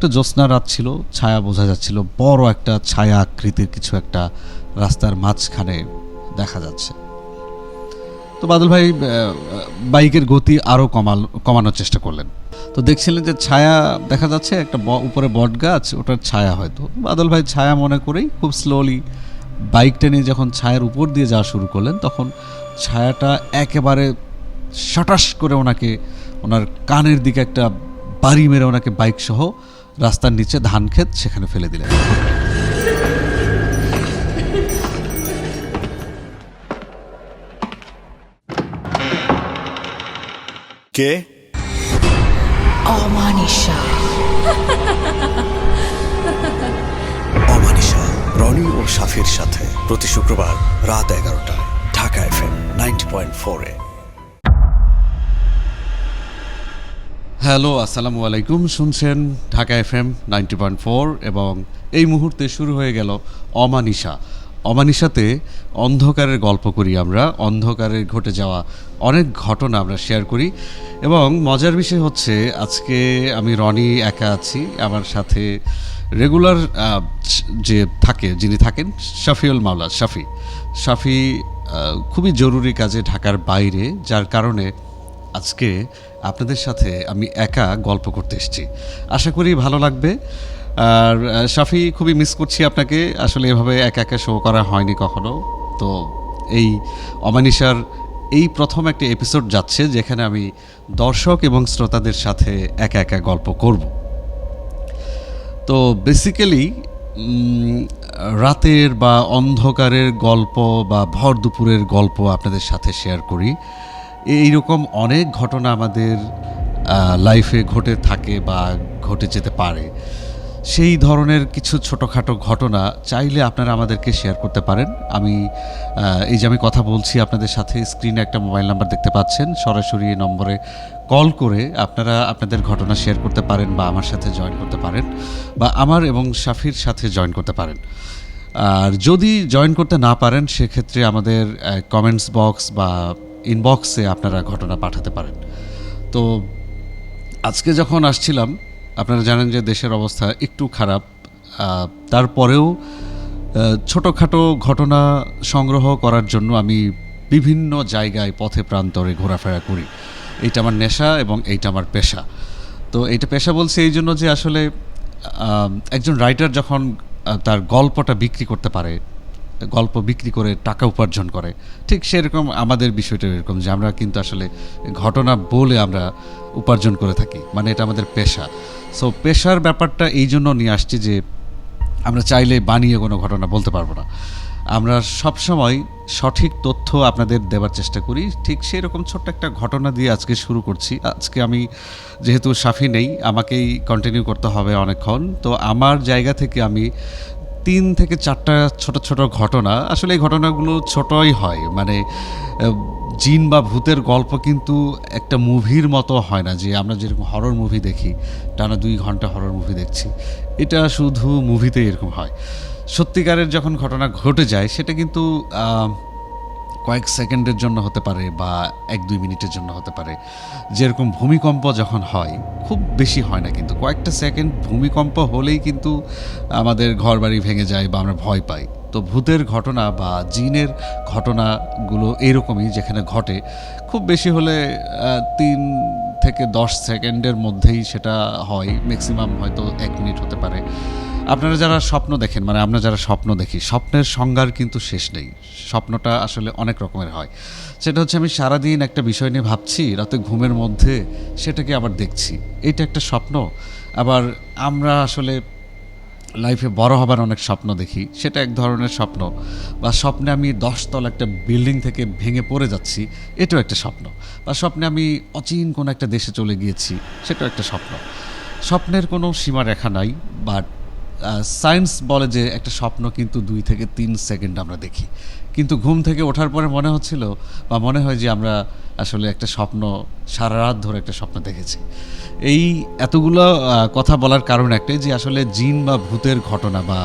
একটা জ্যোৎস্না রাত ছিল, ছায়া বোঝা যাচ্ছিল, বড় একটা ছায়া আকৃতির কিছু একটা রাস্তার মাঝখানে দেখা যাচ্ছে। তো বাদল ভাই বাইকের গতি আরও কমানোর চেষ্টা করলেন। তো দেখছিলেন যে ছায়া দেখা যাচ্ছে একটা উপরে বট গাছ, ওটার ছায়া হয়তো। বাদল ভাই ছায়া মনে করেই খুব স্লোলি বাইকটা নিয়ে যখন ছায়ার উপর দিয়ে যাওয়া শুরু করলেন, তখন ছায়াটা একেবারে শটাস করে ওনার কানের দিকে একটা বাড়ি মেরে ওনাকে বাইক সহ রাস্তার নিচে ধান ক্ষেত সেখানে ফেলে দিলেন। কে? অমানিশা। অমানিশা রনি ও শাফির সাথে প্রতি শুক্রবার রাত 11টায় ঢাকা FM 90.4-এ। হ্যালো, আসসালামু আলাইকুম। শুনছেন ঢাকা FM 90.4 এবং এই মুহূর্তে শুরু হয়ে গেল অমানিশা। অমানিশাতে অন্ধকারের গল্প করি আমরা, অন্ধকারে ঘটে যাওয়া অনেক ঘটনা আমরা শেয়ার করি। এবং মজার বিষয় হচ্ছে আজকে আমি রনি একা আছি, আমার সাথে রেগুলার যিনি থাকেন শাফিউল মাওলা শাফি খুবই জরুরি কাজে ঢাকার বাইরে, যার কারণে আজকে আপনাদের সাথে আমি একা গল্প করতে এসেছি। আশা করি ভালো লাগবে। আর শাফি, খুবই মিস করছি আপনাকে, আসলে এভাবে একা একা শো করা হয়নি কখনো। তো এই অমানিশার এই প্রথম একটা এপিসোড যাচ্ছে যেখানে আমি দর্শক এবং শ্রোতাদের সাথে একা একা গল্প করব। তো বেসিক্যালি রাতের বা অন্ধকারের গল্প বা ভর দুপুরের গল্প আপনাদের সাথে শেয়ার করি। এইরকম অনেক ঘটনা আমাদের লাইফে ঘটে থাকে বা ঘটে যেতে পারে। সেই ধরনের কিছু ছোটোখাটো ঘটনা চাইলে আপনারা আমাদেরকে শেয়ার করতে পারেন। এই যে আমি কথা বলছি আপনাদের সাথে, স্ক্রিনে একটা মোবাইল নাম্বার দেখতে পাচ্ছেন, সরাসরি এই নম্বরে কল করে আপনারা আপনাদের ঘটনা শেয়ার করতে পারেন বা আমার সাথে জয়েন করতে পারেন বা আমার এবং শাফির সাথে জয়েন করতে পারেন। আর যদি জয়েন করতে না পারেন সেক্ষেত্রে আমাদের কমেন্টস বক্স বা ইনবক্সে আপনারা ঘটনা পাঠাতে পারেন। তো আজকে যখন আসছিলাম, আপনারা জানেন যে দেশের অবস্থা একটু খারাপ, তারপরেও ছোটোখাটো ঘটনা সংগ্রহ করার জন্য আমি বিভিন্ন জায়গায় পথে প্রান্তরে ঘোরাফেরা করি। এইটা আমার নেশা এবং এইটা আমার পেশা। তো এইটা পেশা বলছি এই জন্য যে আসলে একজন রাইটার যখন তার গল্পটা বিক্রি করতে পারে, গল্প বিক্রি করে টাকা উপার্জন করে, ঠিক সেরকম আমাদের বিষয়টা এরকম যে আমরা কিন্তু আসলে ঘটনা বলে আমরা উপার্জন করে থাকি, মানে এটা আমাদের পেশা। সো পেশার ব্যাপারটা এই জন্য নিয়ে আসছি যে আমরা চাইলে বানিয়ে কোনো ঘটনা বলতে পারবো না। আমরা সবসময় সঠিক তথ্য আপনাদের দেওয়ার চেষ্টা করি। ঠিক সেই রকম ছোট্ট একটা ঘটনা দিয়ে আজকে শুরু করছি। আজকে আমি যেহেতু শাফি নেই, আমাকেই কন্টিনিউ করতে হবে অনেকক্ষণ। তো আমার জায়গা থেকে আমি 3 থেকে 4টা ছোট ছোট ঘটনা, আসলে এই ঘটনাগুলো ছোটই হয়, মানে জিন বা ভূতের গল্প কিন্তু একটা মুভির মতো হয় না, যে আমরা যেরকম হরর মুভি দেখি, টানা 2 ঘন্টা হরর মুভি দেখছি, এটা শুধু মুভিতে এরকম হয়। সত্যিকারের যখন ঘটনা ঘটে যায় সেটা কিন্তু কয়েক সেকেন্ডের জন্য হতে পারে বা 1-2 মিনিটের জন্য হতে পারে। যেরকম ভূমিকম্প যখন হয়, খুব বেশি হয় না, কিন্তু কয়েকটা সেকেন্ড ভূমিকম্প হলেই কিন্তু আমাদের ঘরবাড়ি ভেঙে যায় বা আমরা ভয় পাই। তো ভূতের ঘটনা বা জিনের ঘটনাগুলো এইরকমই, যেখানে ঘটে খুব বেশি হলে 3 থেকে 10 সেকেন্ডের মধ্যেই সেটা হয়, ম্যাক্সিমাম হয়তো 1 মিনিট হতে পারে। আপনারা যারা স্বপ্ন দেখেন, মানে আমরা যারা স্বপ্ন দেখি, স্বপ্নের সংজ্ঞার কিন্তু শেষ নেই। স্বপ্নটা আসলে অনেক রকমের হয়। সেটা হচ্ছে আমি সারাদিন একটা বিষয় নিয়ে ভাবছি, রাতে ঘুমের মধ্যে সেটাকে আবার দেখছি, এটা একটা স্বপ্ন। আবার আমরা আসলে লাইফে বড় হবার অনেক স্বপ্ন দেখি, সেটা এক ধরনের স্বপ্ন। বা স্বপ্নে আমি 10 তলা একটা বিল্ডিং থেকে ভেঙে পড়ে যাচ্ছি, এটাও একটা স্বপ্ন। বা স্বপ্নে আমি অচিন কোনো একটা দেশে চলে গিয়েছি, সেটাও একটা স্বপ্ন। স্বপ্নের কোনো সীমারেখা নাই, বাট সায়েন্স বলে যে একটা স্বপ্ন কিন্তু 2 থেকে 3 সেকেন্ড আমরা দেখি, কিন্তু ঘুম থেকে ওঠার পরে মনে হচ্ছিল বা মনে হয় যে আমরা আসলে একটা স্বপ্ন, সারা রাত ধরে একটা স্বপ্ন দেখেছি। এই এতগুলো কথা বলার কারণ একটাই, যে আসলে জিন বা ভূতের ঘটনা বা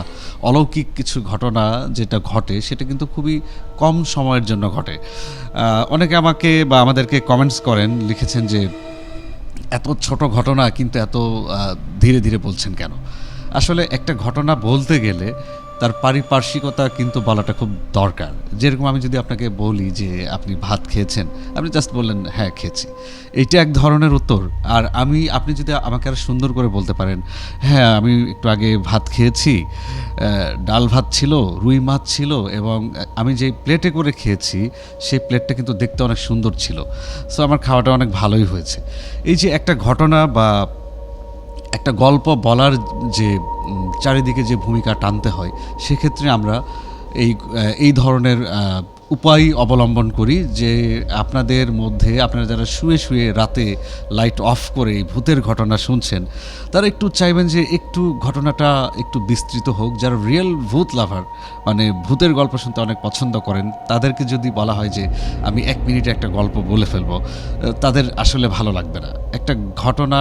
অলৌকিক কিছু ঘটনা যেটা ঘটে সেটা কিন্তু খুবই কম সময়ের জন্য ঘটে। অনেকে আমাকে বা আমাদেরকে কমেন্টস করেন, লিখেছেন যে এত ছোট ঘটনা কিন্তু এত ধীরে ধীরে বলছেন কেন? আসলে একটা ঘটনা বলতে গেলে তার পারিপার্শ্বিকতা কিন্তু বলাটা খুব দরকার। যেরকম আমি যদি আপনাকে বলি যে আপনি ভাত খেয়েছেন, আপনি জাস্ট বললেন হ্যাঁ খেয়েছি, এইটা এক ধরনের উত্তর। আর আপনি যদি আমাকে আরো সুন্দর করে বলতে পারেন, হ্যাঁ আমি একটু আগে ভাত খেয়েছি, ডাল ভাত ছিল, রুই মাছ ছিল, এবং আমি যে প্লেটে করে খেয়েছি সেই প্লেটটা কিন্তু দেখতে অনেক সুন্দর ছিল, সো আমার খাওয়াটা অনেক ভালোই হয়েছে। এই যে একটা ঘটনা বা একটা গল্প বলার যে চারিদিকে যে ভূমিকা টানতে হয়, সেক্ষেত্রে আমরা এই ধরনের উপায় অবলম্বন করি যে আপনাদের মধ্যে আপনারা যারা শুয়ে শুয়ে রাতে লাইট অফ করে এই ভূতের ঘটনা শুনছেন, তারা একটু চাইবেন যে একটু ঘটনাটা একটু বিস্তৃত হোক। যারা রিয়েল ভূত লাভার, মানে ভূতের গল্প শুনতে অনেক পছন্দ করেন, তাদেরকে যদি বলা হয় যে আমি 1 মিনিটে একটা গল্প বলে ফেলবো, তাদের আসলে ভালো লাগবে না। একটা ঘটনা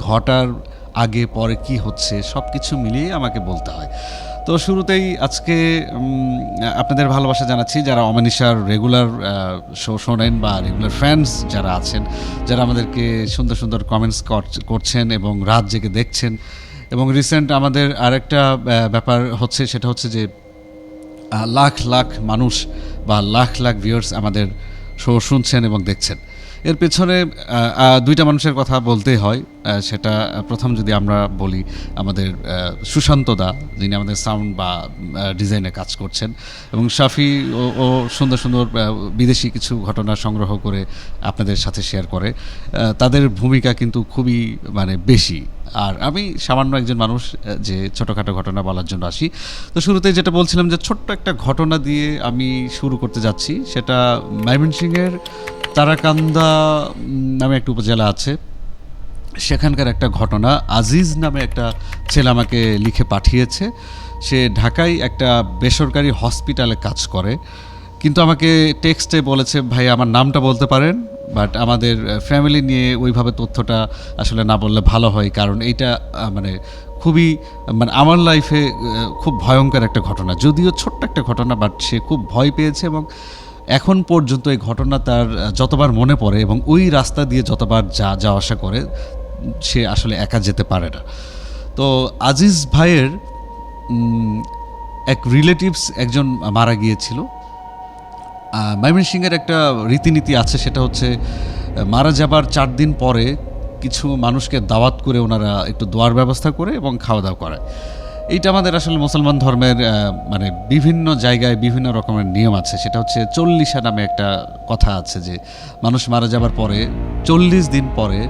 ঘটার আগে পরে কি হচ্ছে সব কিছু মিলিয়ে আমাকে বলতে হয়। তো শুরুতেই আজকে আপনাদের ভালোবাসা জানাচ্ছি যারা অমানিশার রেগুলার শো শোনেন বা রেগুলার ফ্যান্স যারা আছেন, যারা আমাদেরকে সুন্দর সুন্দর কমেন্টস করছেন এবং রাত জেগে দেখছেন। এবং রিসেন্ট আমাদের আরেকটা ব্যাপার হচ্ছে, সেটা হচ্ছে যে লাখ লাখ মানুষ বা লাখ লাখ ভিউয়ার্স আমাদের শো শুনছেন এবং দেখছেন। এর পেছনে দুইটা মানুষের কথা বলতেই হয়। সেটা প্রথম যদি আমরা বলি, আমাদের সুশান্ত দা, যিনি আমাদের সাউন্ড বা ডিজাইনে কাজ করছেন, এবং শাফি ও সুন্দর সুন্দর বিদেশি কিছু ঘটনা সংগ্রহ করে আপনাদের সাথে শেয়ার করে। তাদের ভূমিকা কিন্তু খুবই মানে বেশি, আর আমি সামান্য একজন মানুষ যে ছোটোখাটো ঘটনা বলার জন্য আসি। তো শুরুতে যেটা বলছিলাম যে ছোট্ট একটা ঘটনা দিয়ে আমি শুরু করতে যাচ্ছি। সেটা ময়মনসিংহের তারাকান্দা নামে একটা উপজেলা আছে, সেখানকার একটা ঘটনা। আজিজ নামে একটা ছেলে আমাকে লিখে পাঠিয়েছে। সে ঢাকায় একটা বেসরকারি হসপিটালে কাজ করে, কিন্তু আমাকে টেক্সটে বলেছে ভাই আমার নামটা বলতে পারেন, বাট আমাদের ফ্যামিলি নিয়ে ওইভাবে তথ্যটা আসলে না বললে ভালো হয়, কারণ এইটা মানে খুবই মানে আমার লাইফে খুব ভয়ঙ্কর একটা ঘটনা। যদিও ছোট্ট একটা ঘটনা, বাট সে খুব ভয় পেয়েছে এবং এখন পর্যন্ত এই ঘটনা তার যতবার মনে পড়ে এবং ওই রাস্তা দিয়ে যতবার যাওয়া আসা করে, সে আসলে একা যেতে পারে না। তো আজিজ ভাইয়ের এক রিলেটিভস একজন মারা গিয়েছিল। ময়মনসিংহের একটা রীতিনীতি আছে, সেটা হচ্ছে মারা যাবার 4 দিন পরে কিছু মানুষকে দাওয়াত করে ওনারা একটু দোয়ার ব্যবস্থা করে এবং খাওয়া দাওয়া করায়। এইটা আমাদের আসলে মুসলমান ধর্মের মানে বিভিন্ন জায়গায় বিভিন্ন রকমের নিয়ম আছে। সেটা হচ্ছে 40 নামে একটা কথা আছে যে মানুষ মারা যাবার পরে 40 দিন পরে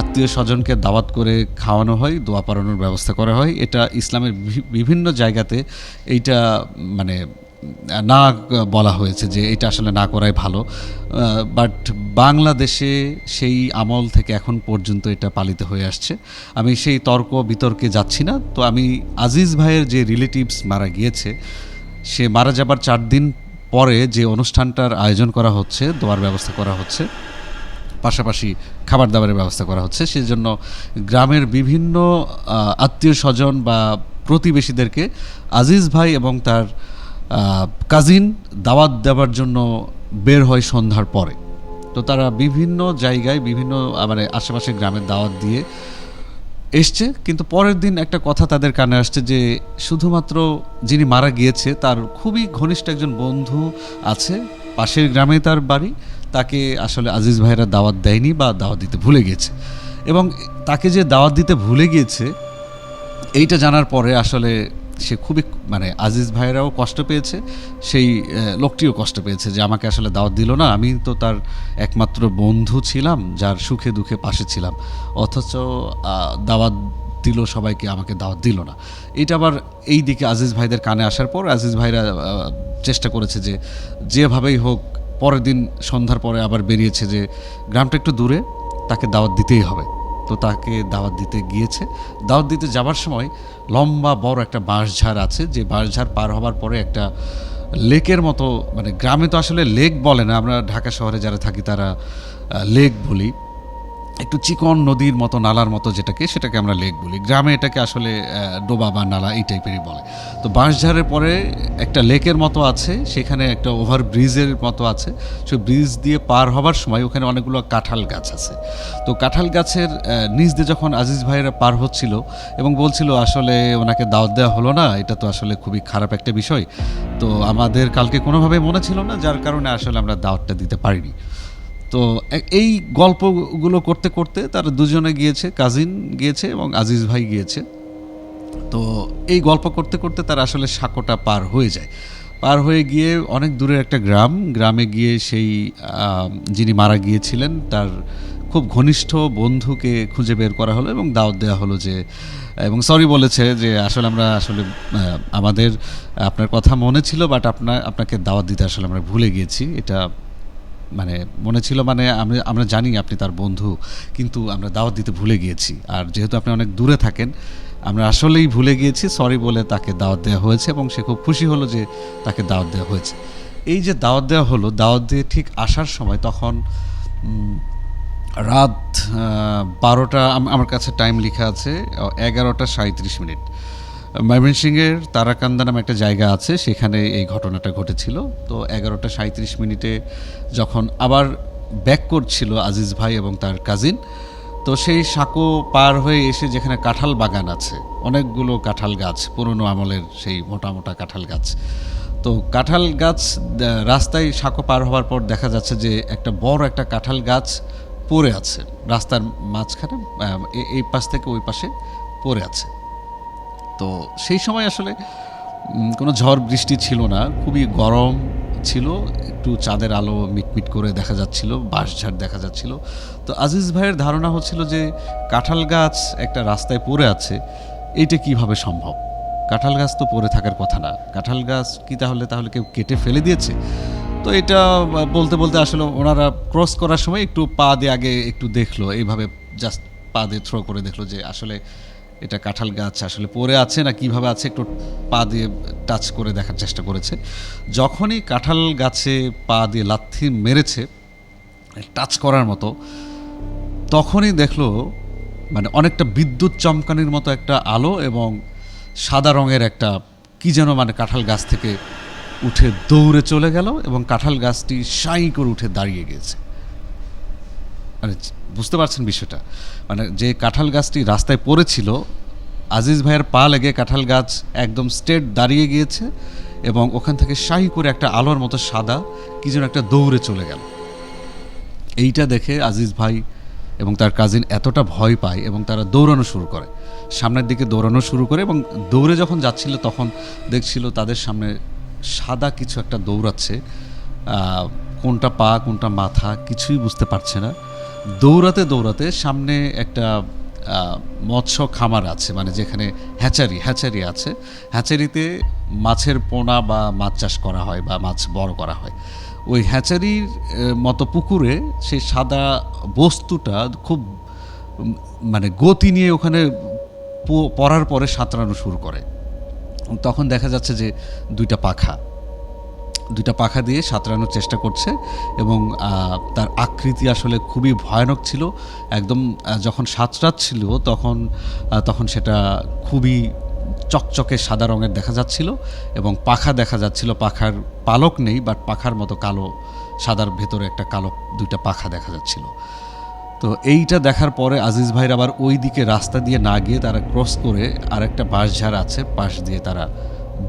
আত্মীয় স্বজনকে দাওয়াত করে খাওয়ানো হয়, দোয়া পড়ানোর ব্যবস্থা করা হয়। এটা ইসলামের বিভিন্ন জায়গাতে এইটা মানে না বলা হয়েছে যে এটা আসলে না করাই ভালো, বাট বাংলাদেশে সেই আমল থেকে এখন পর্যন্ত এটা পালিত হয়ে আসছে। আমি সেই তর্ক বিতর্কে যাচ্ছি না। তো আমি আজিজ ভাইয়ের যে রিলেটিভস মারা গিয়েছে, সে মারা যাবার 4 দিন পরে যে অনুষ্ঠানটার আয়োজন করা হচ্ছে, দোয়ার ব্যবস্থা করা হচ্ছে, পাশাপাশি খাবার দাবারের ব্যবস্থা করা হচ্ছে, সেজন্য গ্রামের বিভিন্ন আত্মীয় স্বজন বা প্রতিবেশীদেরকে আজিজ ভাই এবং তার কাজিন দাওয়াত দেওয়ার জন্য বের হয় সন্ধ্যার পরে। তো তারা বিভিন্ন জায়গায় বিভিন্ন মানে আশেপাশে গ্রামের দাওয়াত দিয়ে এসছে, কিন্তু পরের দিন একটা কথা তাদের কানে আসছে যে শুধুমাত্র যিনি মারা গিয়েছে তার খুবই ঘনিষ্ঠ একজন বন্ধু আছে, পাশের গ্রামে তার বাড়ি, তাকে আসলে আজিজ ভাইরা দাওয়াত দেয়নি বা দাওয়াত দিতে ভুলে গিয়েছে। এবং তাকে যে দাওয়াত দিতে ভুলে গিয়েছে এইটা জানার পরে আসলে সে খুবই মানে আজিজ ভাইরাও কষ্ট পেয়েছে, সেই লোকটিও কষ্ট পেয়েছে যে আমাকে আসলে দাওয়াত দিল না, আমি তো তার একমাত্র বন্ধু ছিলাম, যার সুখে দুঃখে পাশে ছিলাম, অথচ দাওয়াত দিল সবাইকে, আমাকে দাওয়াত দিল না। এটা আবার এই দিকে আজিজ ভাইদের কানে আসার পর আজিজ ভাইরা চেষ্টা করেছে যে যেভাবেই হোক পরের দিন সন্ধ্যার পরে আবার বেরিয়েছে যে গ্রামটা একটু দূরে, তাকে দাওয়াত দিতেই হবে। তো তাকে দাওয়াত দিতে গিয়েছে। দাওয়াত দিতে যাবার সময় লম্বা বড় একটা বাঁশঝাড় আছে, যে বাঁশঝাড় পার হবার পরে একটা লেকের মতো, মানে গ্রামে তো আসলে লেক বলে না, আমরা ঢাকা শহরে যারা থাকি তারা লেক বলি। একটু চিকন নদীর মতো নালার মতো সেটাকে আমরা লেক বলি, গ্রামে এটাকে আসলে ডোবা বা নালা এই টাইপেরই বলে। তো বাঁশঝাড়ের পরে একটা লেকের মতো আছে, সেখানে একটা ওভার ব্রিজের মতো আছে, সেই ব্রিজ দিয়ে পার হবার সময় ওখানে অনেকগুলো কাঁঠাল গাছ আছে। তো কাঁঠাল গাছের নিচ দিয়ে যখন আজিজ ভাইয়েরা পার হচ্ছিল এবং বলছিল আসলে ওনাকে দাওয়াত দেওয়া হলো না, এটা তো আসলে খুবই খারাপ একটা বিষয়, তো আমাদের কালকে কোনোভাবে মনে ছিল না, যার কারণে আসলে আমরা দাওয়াতটা দিতে পারিনি। তো এই গল্পগুলো করতে করতে তারা দুজনে গিয়েছে, কাজিন গিয়েছে এবং আজিজ ভাই গিয়েছে। তো এই গল্প করতে করতে তারা আসলে সাঁকোটা পার হয়ে যায়। পার হয়ে গিয়ে অনেক দূরের একটা গ্রামে গিয়ে সেই যিনি মারা গিয়েছিলেন তার খুব ঘনিষ্ঠ বন্ধুকে খুঁজে বের করা হলো এবং দাওয়াত দেওয়া হলো যে, এবং সরি বলেছে যে আসলে আমরা আসলে আমাদের আপনার কথা মনে ছিল, বাট আপনাকে দাওয়াত দিতে আসলে আমরা ভুলে গিয়েছি। এটা মানে মনে ছিল, মানে আমরা জানি আপনি তার বন্ধু, কিন্তু আমরা দাওয়াত দিতে ভুলে গিয়েছি, আর যেহেতু আপনি অনেক দূরে থাকেন আমরা আসলেই ভুলে গিয়েছি, সরি বলে তাকে দাওয়াত দেওয়া হয়েছে এবং সে খুব খুশি হলো যে তাকে দাওয়াত দেওয়া হয়েছে। এই যে দাওয়াত দেওয়া হলো, দাওয়াত দিয়ে ঠিক আসার সময় তখন রাত 12টা, আমার কাছে টাইম লেখা আছে 11টা 37 মিনিট। ময়মনসিংহের তারাকান্দা নামে একটা জায়গা আছে, সেখানে এই ঘটনাটা ঘটেছিল। তো 11টা 37 মিনিটে যখন আবার ব্যাক করছিল আজিজ ভাই এবং তার কাজিন, তো সেই সাঁকো পার হয়ে এসে যেখানে কাঁঠাল বাগান আছে, অনেকগুলো কাঁঠাল গাছ, পুরনো আমলের সেই মোটা মোটা কাঁঠাল গাছ, তো কাঁঠাল গাছ রাস্তায় সাঁকো পার হওয়ার পর দেখা যাচ্ছে যে একটা বড় একটা কাঁঠাল গাছ পড়ে আছে রাস্তার মাঝখানে, এই পাশ থেকে ওই পাশে পড়ে আছে। তো সেই সময় আসলে কোনো ঝড় বৃষ্টি ছিল না, খুবই গরম ছিল, একটু চাঁদের আলো মিটমিট করে দেখা যাচ্ছিল, বাঁশঝাড় দেখা যাচ্ছিল। তো আজিজ ভাইয়ের ধারণা হচ্ছিল যে কাঁঠাল গাছ একটা রাস্তায় পড়ে আছে, এইটা কিভাবে সম্ভব? কাঁঠাল গাছ তো পড়ে থাকার কথা না, কাঁঠাল গাছ কি তাহলে কেউ কেটে ফেলে দিয়েছে? তো এটা বলতে বলতে আসলে ওনারা ক্রস করার সময় একটু পা দিয়ে আগে একটু দেখলো, এইভাবে জাস্ট পা দিয়ে থ্রো করে দেখলো যে আসলে এটা কাঁঠাল গাছ আসলে পড়ে আছে না কিভাবে আছে, একটু পা দিয়ে টাচ করে দেখার চেষ্টা করেছে। যখনই কাঁঠাল গাছে পা দিয়ে লাথি মেরেছে টাচ করার মতো, তখনই দেখলো মানে অনেকটা বিদ্যুৎ চমকানির মতো একটা আলো এবং সাদা রঙের একটা কি যেন মানে কাঁঠাল গাছ থেকে উঠে দৌড়ে চলে গেল এবং কাঁঠাল গাছটি সাই করে উঠে দাঁড়িয়ে গেছে। মানে বুঝতে পারছেন বিষয়টা, মানে যে কাঁঠাল গাছটি রাস্তায় পড়েছিল, আজিজ ভাইয়ের পা লেগে কাঁঠাল গাছ একদম স্ট্রেট দাঁড়িয়ে গিয়েছে এবং ওখান থেকে শাহি করে একটা আলোর মতো সাদা কি যেন একটা দৌড়ে চলে গেল। এইটা দেখে আজিজ ভাই এবং তার কাজিন এতটা ভয় পায় এবং তারা দৌড়ানো শুরু করে, সামনের দিকে দৌড়ানো শুরু করে, এবং দৌড়ে যখন যাচ্ছিল তখন দেখছিল তাদের সামনে সাদা কিছু একটা দৌড়াচ্ছে, কোনটা পা কোনটা মাথা কিছুই বুঝতে পারছে না। দৌড়াতে দৌড়াতে সামনে একটা মৎস্য খামার আছে, মানে যেখানে হ্যাচারি আছে, হ্যাচারিতে মাছের পোনা বা মাছ চাষ করা হয় বা মাছ বড় করা হয়। ওই হ্যাচারির মতো পুকুরে সেই সাদা বস্তুটা খুব মানে গতি নিয়ে ওখানে পড়ার পরে সাঁতরানো শুরু করে। তখন দেখা যাচ্ছে যে দুইটা পাখা দিয়ে সাঁতরানোর চেষ্টা করছে এবং তার আকৃতি আসলে খুবই ভয়ানক ছিল। একদম যখন সাঁতরাচ্ছিল তখন সেটা খুবই চকচকে সাদা রঙের দেখা যাচ্ছিল এবং পাখা দেখা যাচ্ছিল, পাখার পালক নেই, বাট পাখার মতো কালো, সাদার ভেতরে একটা কালো দুইটা পাখা দেখা যাচ্ছিল। তো এইটা দেখার পরে আজিজ ভাইয়ের আবার ওই দিকে রাস্তা দিয়ে না গিয়ে তারা ক্রস করে আরেকটা বাঁশঝাড় আছে, পাশ দিয়ে তারা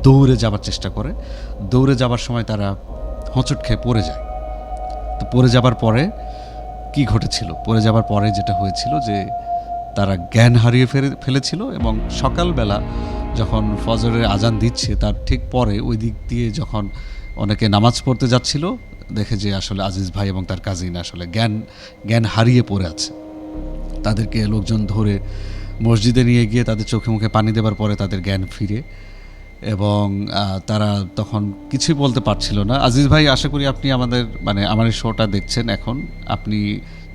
দৌড়ে যাবার চেষ্টা করে। দৌড়ে যাবার সময় তারা হোঁচট খেয়ে পড়ে যায়। তো পড়ে যাবার পরে কি ঘটেছিল, পড়ে যাবার পরে যেটা হয়েছিল যে তারা জ্ঞান হারিয়ে ফেলেছিল এবং সকালবেলা যখন ফজরের আজান দিচ্ছে তার ঠিক পরে ওই দিক দিয়ে যখন অনেকে নামাজ পড়তে যাচ্ছিল, দেখে যে আসলে আজিজ ভাই এবং তার কাজিন আসলে জ্ঞান হারিয়ে পড়ে আছে। তাদেরকে লোকজন ধরে মসজিদে নিয়ে গিয়ে তাদের চোখে মুখে পানি দেবার পরে তাদের জ্ঞান ফিরে এবং তারা তখন কিছুই বলতে পারছিল না। আজিজ ভাই, আশা করি আপনি আমার এই শোটা দেখছেন এখন, আপনি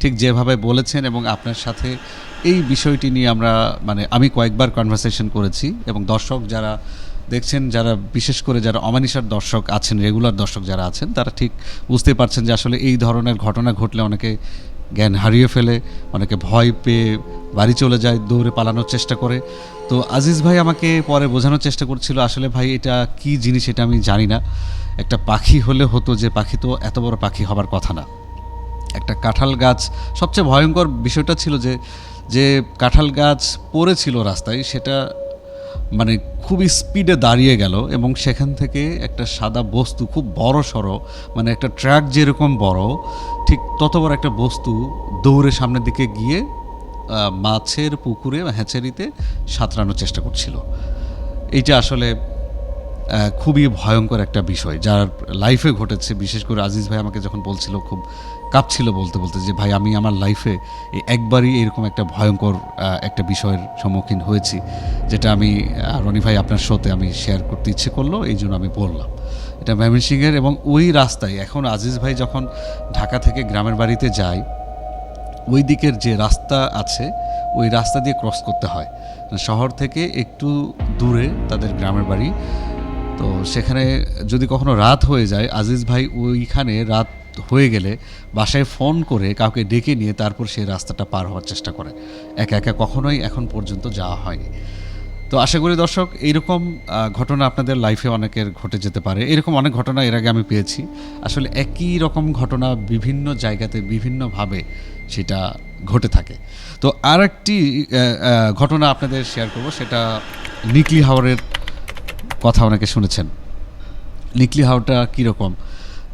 ঠিক যেভাবে বলেছেন এবং আপনার সাথে এই বিষয়টি নিয়ে আমি কয়েকবার কনভারসেশন করেছি এবং দর্শক যারা দেখছেন, যারা বিশেষ করে যারা অমানিসার দর্শক আছেন, রেগুলার দর্শক যারা আছেন, তারা ঠিক বুঝতে পারছেন যে আসলে এই ধরনের ঘটনা ঘটলে অনেকে জ্ঞান হারিয়ে ফেলে, অনেকে ভয় পেয়ে বাড়ি চলে যায়, দৌড়ে পালানোর চেষ্টা করে। তো আজিজ ভাই আমাকে পরে বোঝানোর চেষ্টা করছিল, আসলে ভাই এটা কি জিনিস এটা আমি জানি না, একটা পাখি হলে হতো, যে পাখি তো এত বড় পাখি হবার কথা না। একটা কাঁঠাল গাছ, সবচেয়ে ভয়ঙ্কর বিষয়টা ছিল যে যে কাঁঠাল গাছ পড়েছিল রাস্তায়, সেটা মানে খুবই স্পিডে দাঁড়িয়ে গেল এবং সেখান থেকে একটা সাদা বস্তু, খুব বড় সড়ো, মানে একটা ট্রাক যেরকম বড়, ঠিক তত বড় একটা বস্তু দৌড়ে সামনের দিকে গিয়ে মাছের পুকুরে হ্যাচারিতে সাঁতরানোর চেষ্টা করছিল। এইটা আসলে খুবই ভয়ঙ্কর একটা বিষয় যার লাইফে ঘটেছে। বিশেষ করে আজিজ ভাই আমাকে যখন বলছিল, খুব কাঁপছিল বলতে বলতে, যে ভাই আমি আমার লাইফে একবারই এরকম একটা ভয়ঙ্কর একটা বিষয়ের সম্মুখীন হয়েছি, যেটা আমি রনি ভাই আপনার শোতে আমি শেয়ার করতে ইচ্ছে করলো, এই জন্য আমি বললাম। এটা ময়মনসিংহের, এবং ওই রাস্তায় এখন আজিজ ভাই যখন ঢাকা থেকে গ্রামের বাড়িতে যায়, ওই দিকের যে রাস্তা আছে ওই রাস্তা দিয়ে ক্রস করতে হয়, শহর থেকে একটু দূরে তাদের গ্রামের বাড়ি। তো সেখানে যদি কখনো রাত হয়ে যায়, আজিজ ভাই ওইখানে রাত হয়ে গেলে বাসায় ফোন করে কাউকে ডেকে নিয়ে তারপর সেই রাস্তাটা পার হওয়ার চেষ্টা করে। একা একা কখনোই এখন পর্যন্ত যাওয়া হয়নি। তো আশা করি দর্শক, এইরকম ঘটনা আপনাদের লাইফে অনেকের ঘটে যেতে পারে। এরকম অনেক ঘটনা এর আগে আমি পেয়েছি। আসলে একই রকম ঘটনা বিভিন্ন জায়গাতে বিভিন্নভাবে সেটা ঘটে থাকে। তো আর একটি ঘটনা আপনাদের শেয়ার করব, সেটা নিকলি হাওরের কথা অনেকে শুনেছেন। নিকলি হাওরটা কীরকম,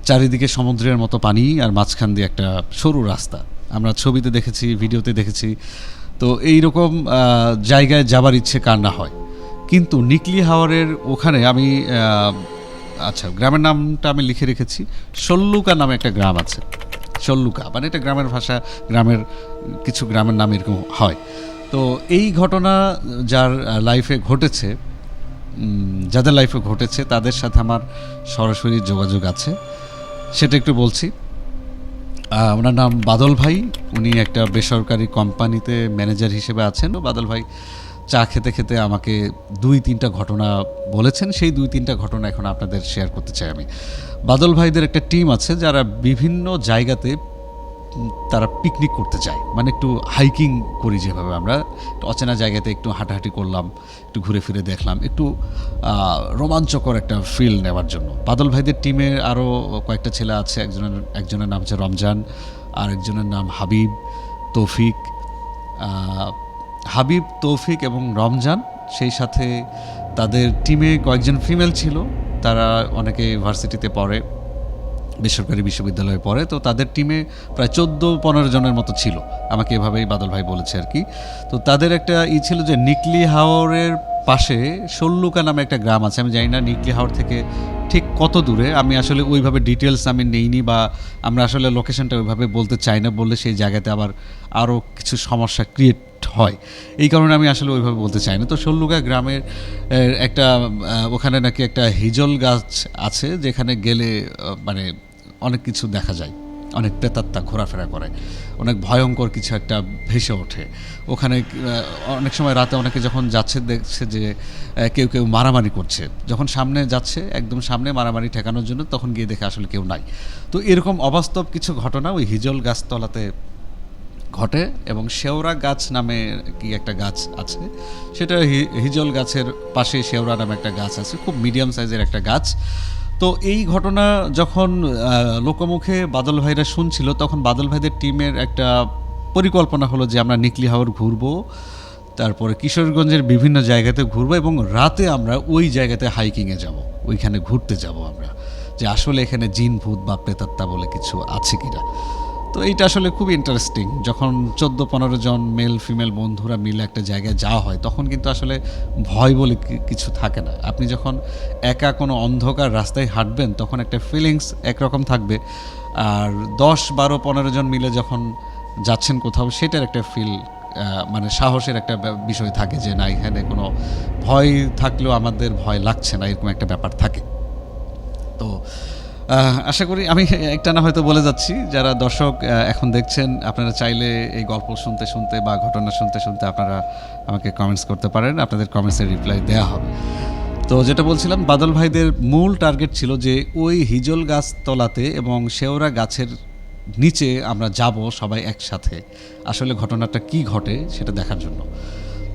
চারিদিকে সমুদ্রের মতো পানি আর মাঝখান দিয়ে একটা সরু রাস্তা, আমরা ছবিতে দেখেছি, ভিডিওতে দেখেছি। তো এই রকম জায়গায় যাবার ইচ্ছে কার না হয়। কিন্তু নিকলি হাওরের ওখানে আমি আচ্ছা, গ্রামের নামটা আমি লিখে রেখেছি, সল্লুকা নামে একটা গ্রাম আছে। সল্লুকা মানে এটা গ্রামের ভাষা, গ্রামের কিছু গ্রামের নাম এরকম হয়। তো এই ঘটনা যার লাইফে ঘটেছে, যাদের লাইফে ঘটেছে তাদের সাথে আমার সরাসরি যোগাযোগ আছে, সেটা একটু বলছি। ওনার নাম বাদল ভাই, উনি একটা বেসরকারি কোম্পানিতে ম্যানেজার হিসেবে আছেন। বাদল ভাই চা খেতে খেতে আমাকে 2-3টা ঘটনা বলেছেন, সেই 2-3টা ঘটনা এখন আপনাদের শেয়ার করতে চাই আমি। বাদল ভাইদের একটা টিম আছে যারা বিভিন্ন জায়গাতে তারা পিকনিক করতে যায়, মানে একটু হাইকিং করি যেভাবে আমরা, অচেনা জায়গাতে একটু হাঁটাহাঁটি করলাম, একটু ঘুরে ফিরে দেখলাম, একটু রোমাঞ্চকর একটা ফিল নেওয়ার জন্য। বাদল ভাইদের টিমের আরও কয়েকটা ছেলে আছে, একজনের নাম হচ্ছে রমজান, আর একজনের নাম হাবিব, তৌফিক। হাবিব, তৌফিক এবং রমজান, সেই সাথে তাদের টিমে কয়েকজন ফিমেল ছিল, তারা অনেকে ইউনিভার্সিটিতে পড়ে, বেসরকারি বিশ্ববিদ্যালয়ে পড়ে। তো তাদের টিমে প্রায় 14-15 জনের মতো ছিল, আমাকে এভাবেই বাদল ভাই বলেছে আর কি। তো তাদের একটা ছিল যে নিকলি হাওরের পাশে সল্লুকা নামে একটা গ্রাম আছে। আমি জানি না নিকলি হাওর থেকে ঠিক কত দূরে, আমি আসলে ওইভাবে ডিটেলস আমি নেইনি, বা আমরা আসলে লোকেশনটা ওইভাবে বলতে চাই না, বললে সেই জায়গাতে আবার আরও কিছু সমস্যা ক্রিয়েট হয়, এই কারণে আমি আসলে ওইভাবে বলতে চাই না। তো সল্লুকা গ্রামের একটা ওখানে নাকি একটা হিজল গাছ আছে, যেখানে গেলে মানে অনেক কিছু দেখা যায়, অনেক প্রেতাত্মা ঘোরাফেরা করে, অনেক ভয়ঙ্কর কিছু একটা ভেসে ওঠে ওখানে। অনেক সময় রাতে অনেকে যখন যাচ্ছে দেখছে যে কেউ কেউ মারামারি করছে, যখন সামনে যাচ্ছে একদম সামনে মারামারি ঠেকানোর জন্য, তখন গিয়ে দেখে আসলে কেউ নাই। তো এরকম অবাস্তব কিছু ঘটনা ওই হিজল গাছতলাতে ঘটে। এবং শেওড়া গাছ নামে কি একটা গাছ আছে, সেটা হিজল গাছের পাশে শেওড়া নামে একটা গাছ আছে, খুব মিডিয়াম সাইজের একটা গাছ। তো এই ঘটনা যখন লোকমুখে বাদল ভাইরা শুনছিল, তখন বাদল ভাইদের টিমের একটা পরিকল্পনা হলো যে আমরা নিকলি হাওর ঘুরবো, তারপরে কিশোরগঞ্জের বিভিন্ন জায়গাতে ঘুরবো, এবং রাতে আমরা ওই জায়গাতে হাইকিংয়ে যাব, ওইখানে ঘুরতে যাব আমরা, যে আসলে এখানে জিন ভূত বা প্রেতাত্মা বলে কিছু আছে কিনা। তো এইটা আসলে খুব ইন্টারেস্টিং, যখন 14-15 জন মেল ফিমেল বন্ধুরা মিলে একটা জায়গায় যাওয়া হয়, তখন কিন্তু আসলে ভয় বলে কিছু থাকে না। আপনি যখন একা কোনো অন্ধকার রাস্তায় হাঁটবেন, তখন একটা ফিলিংস একরকম থাকবে, আর 10-12-15 জন মিলে যখন যাচ্ছেন কোথাও, সেটার একটা ফিল, মানে সাহসের একটা বিষয় থাকে, যে না এখানে কোনো ভয় থাকলেও আমাদের ভয় লাগছে না, এরকম একটা ব্যাপার থাকে। তো আশা করি আমি একটা না হয়তো বলে যাচ্ছি, যারা দর্শক এখন দেখছেন, আপনারা চাইলে এই গল্প শুনতে শুনতে বা ঘটনা শুনতে শুনতে আপনারা আমাকে কমেন্টস করতে পারেন, আপনাদের কমেন্টসের রিপ্লাই দেওয়া হবে। তো যেটা বলছিলাম, বাদল ভাইদের মূল টার্গেট ছিল যে ওই হিজল গাছ তলাতে এবং শেওড়া গাছের নিচে আমরা যাব সবাই একসাথে, আসলে ঘটনাটা কি ঘটে সেটা দেখার জন্য।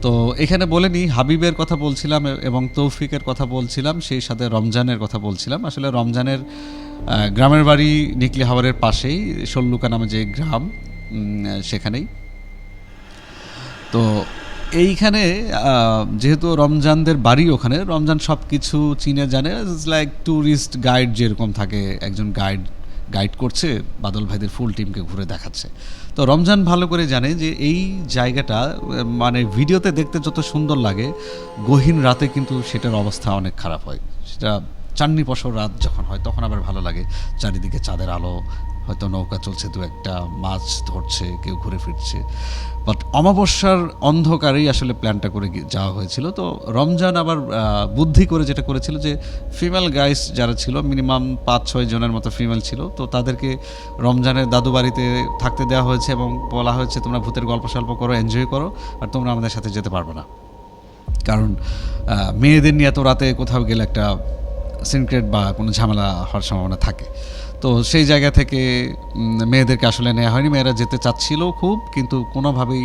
তো এখানে বলে নিই, হাবিবের কথা বলছিলাম এবং তৌফিকের কথা বলছিলাম, সেই সাথে রমজানের কথা বলছিলাম। আসলে রমজানের গ্রামের বাড়ি নিকলি হাওরের পাশেই, সল্লুকা নামে যে গ্রাম, সেখানেই। তো এইখানে যেহেতু রমজানদের বাড়ি ওখানে, রমজান সব কিছু চিনে জানে, লাইক ট্যুরিস্ট গাইড যেরকম থাকে, একজন গাইড করছে, বাদল ভাইদের ফুল টিমকে ঘুরে দেখাচ্ছে। তো রমজান ভালো করে জানে যে এই জায়গাটা মানে ভিডিওতে দেখতে যত সুন্দর লাগে, গহীন রাতে কিন্তু সেটার অবস্থা অনেক খারাপ হয়। সেটা চান্নি পশর রাত যখন হয় তখন আবার ভালো লাগে, চারিদিকে চাঁদের আলো, হয়তো নৌকা চলছে, দু একটা মাছ ধরছে, কেউ ঘুরে ফিরছে। বাট অমাবস্যার অন্ধকারেই আসলে প্ল্যানটা করে যাওয়া হয়েছিল। তো রমজান আবার বুদ্ধি করে যেটা করেছিল যে ফিমেল গাইস যারা ছিল, মিনিমাম 5-6 জনের মতো ফিমেল ছিল, তো তাদেরকে রমজানের দাদু বাড়িতে থাকতে দেওয়া হয়েছে এবং বলা হয়েছে তোমরা ভূতের গল্প সল্প করো, এনজয় করো, আর তোমরা আমাদের সাথে যেতে পারবে না, কারণ মেয়েদের নিয়ে এত রাতে কোথাও গেলে একটা সিনক্রেট বা কোনো ঝামেলা হওয়ার সম্ভাবনা থাকে। তো সেই জায়গা থেকে মেয়েদেরকে আসলে নেওয়া হয়নি। মেয়েরা যেতে চাচ্ছিল খুব, কিন্তু কোনোভাবেই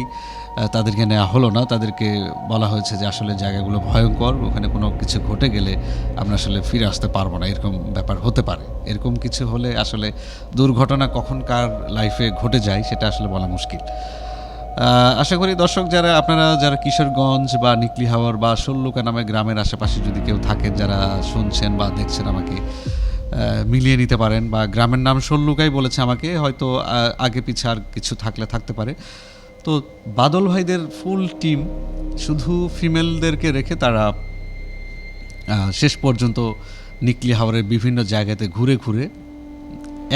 তাদেরকে নেওয়া হলো না। তাদেরকে বলা হয়েছে যে আসলে জায়গাগুলো ভয়ঙ্কর, ওখানে কোনো কিছু ঘটে গেলে আমরা আসলে ফিরে আসতে পারবো না, এরকম ব্যাপার হতে পারে। এরকম কিছু হলে আসলে দুর্ঘটনা কখন কার লাইফে ঘটে যায় সেটা আসলে বলা মুশকিল। আশা করি দর্শক আপনারা যারা কিশোরগঞ্জ বা নিকলি হাওর বা সল্লুকা নামে গ্রামের আশেপাশে যদি কেউ থাকেন, যারা শুনছেন বা দেখছেন, আমাকে মিলিয়ে নিতে পারেন। বা গ্রামের নাম সল্লুকাই বলেছে আমাকে, হয়তো আগে পিছে আর কিছু থাকলে থাকতে পারে। তো বাদল ভাইদের ফুল টিম শুধু ফিমেলদেরকে রেখে তারা শেষ পর্যন্ত নিকলি হাওরের বিভিন্ন জায়গাতে ঘুরে ঘুরে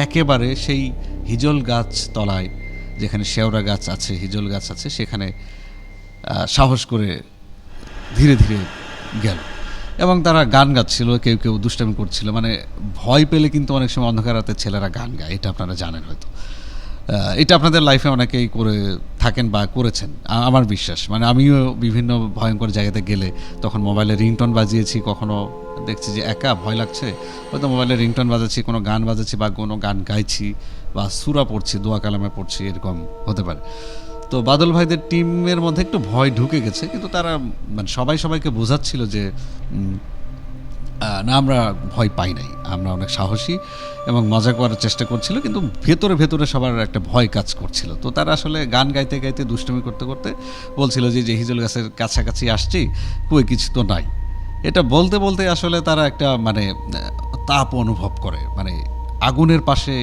একেবারে সেই হিজল গাছ তলায়, যেখানে শেওড়া গাছ আছে, হিজল গাছ আছে, সেখানে সাহস করে ধীরে ধীরে গেল। এবং তারা গান গাচ্ছিল, কেউ কেউ দুষ্টামি করছিল। মানে ভয় পেলে কিন্তু অনেক সময় অন্ধকার রাতে ছেলেরা গান গায়, এটা আপনারা জানেন হয়তো। এটা আপনাদের লাইফে অনেকেই করে থাকেন বা করেছেন, আমার বিশ্বাস। মানে আমিও বিভিন্ন ভয়ঙ্কর জায়গাতে গেলে তখন মোবাইলে রিংটোন বাজিয়েছি, কখনো দেখছি যে একা ভয় লাগছে, হয়তো মোবাইলে রিংটোন বাজাচ্ছি, কোনো গান বাজাচ্ছি বা কোনো গান গাইছি বা সূরা পড়ছি, দোয়া কালামে পড়ছি, এরকম হতে পারে। তো বাদল ভাইদের টিমের মধ্যে একটু ভয় ঢুকে গেছে, কিন্তু তারা মানে সবাইকে বোঝাচ্ছিল যে না, আমরা ভয় পাই নাই, আমরা অনেক সাহসী এবং মজা করার চেষ্টা করছিল, কিন্তু ভেতরে ভেতরে সবার একটা ভয় কাজ করছিল। তো তারা আসলে গান গাইতে গাইতে দুষ্টুমি করতে করতে বলছিল যে হিজল গাছের কাছাকাছি আসছি, কই কিছু তো নাই। এটা বলতে বলতে আসলে তারা একটা মানে তাপ অনুভব করে, মানে আগুনের পাশে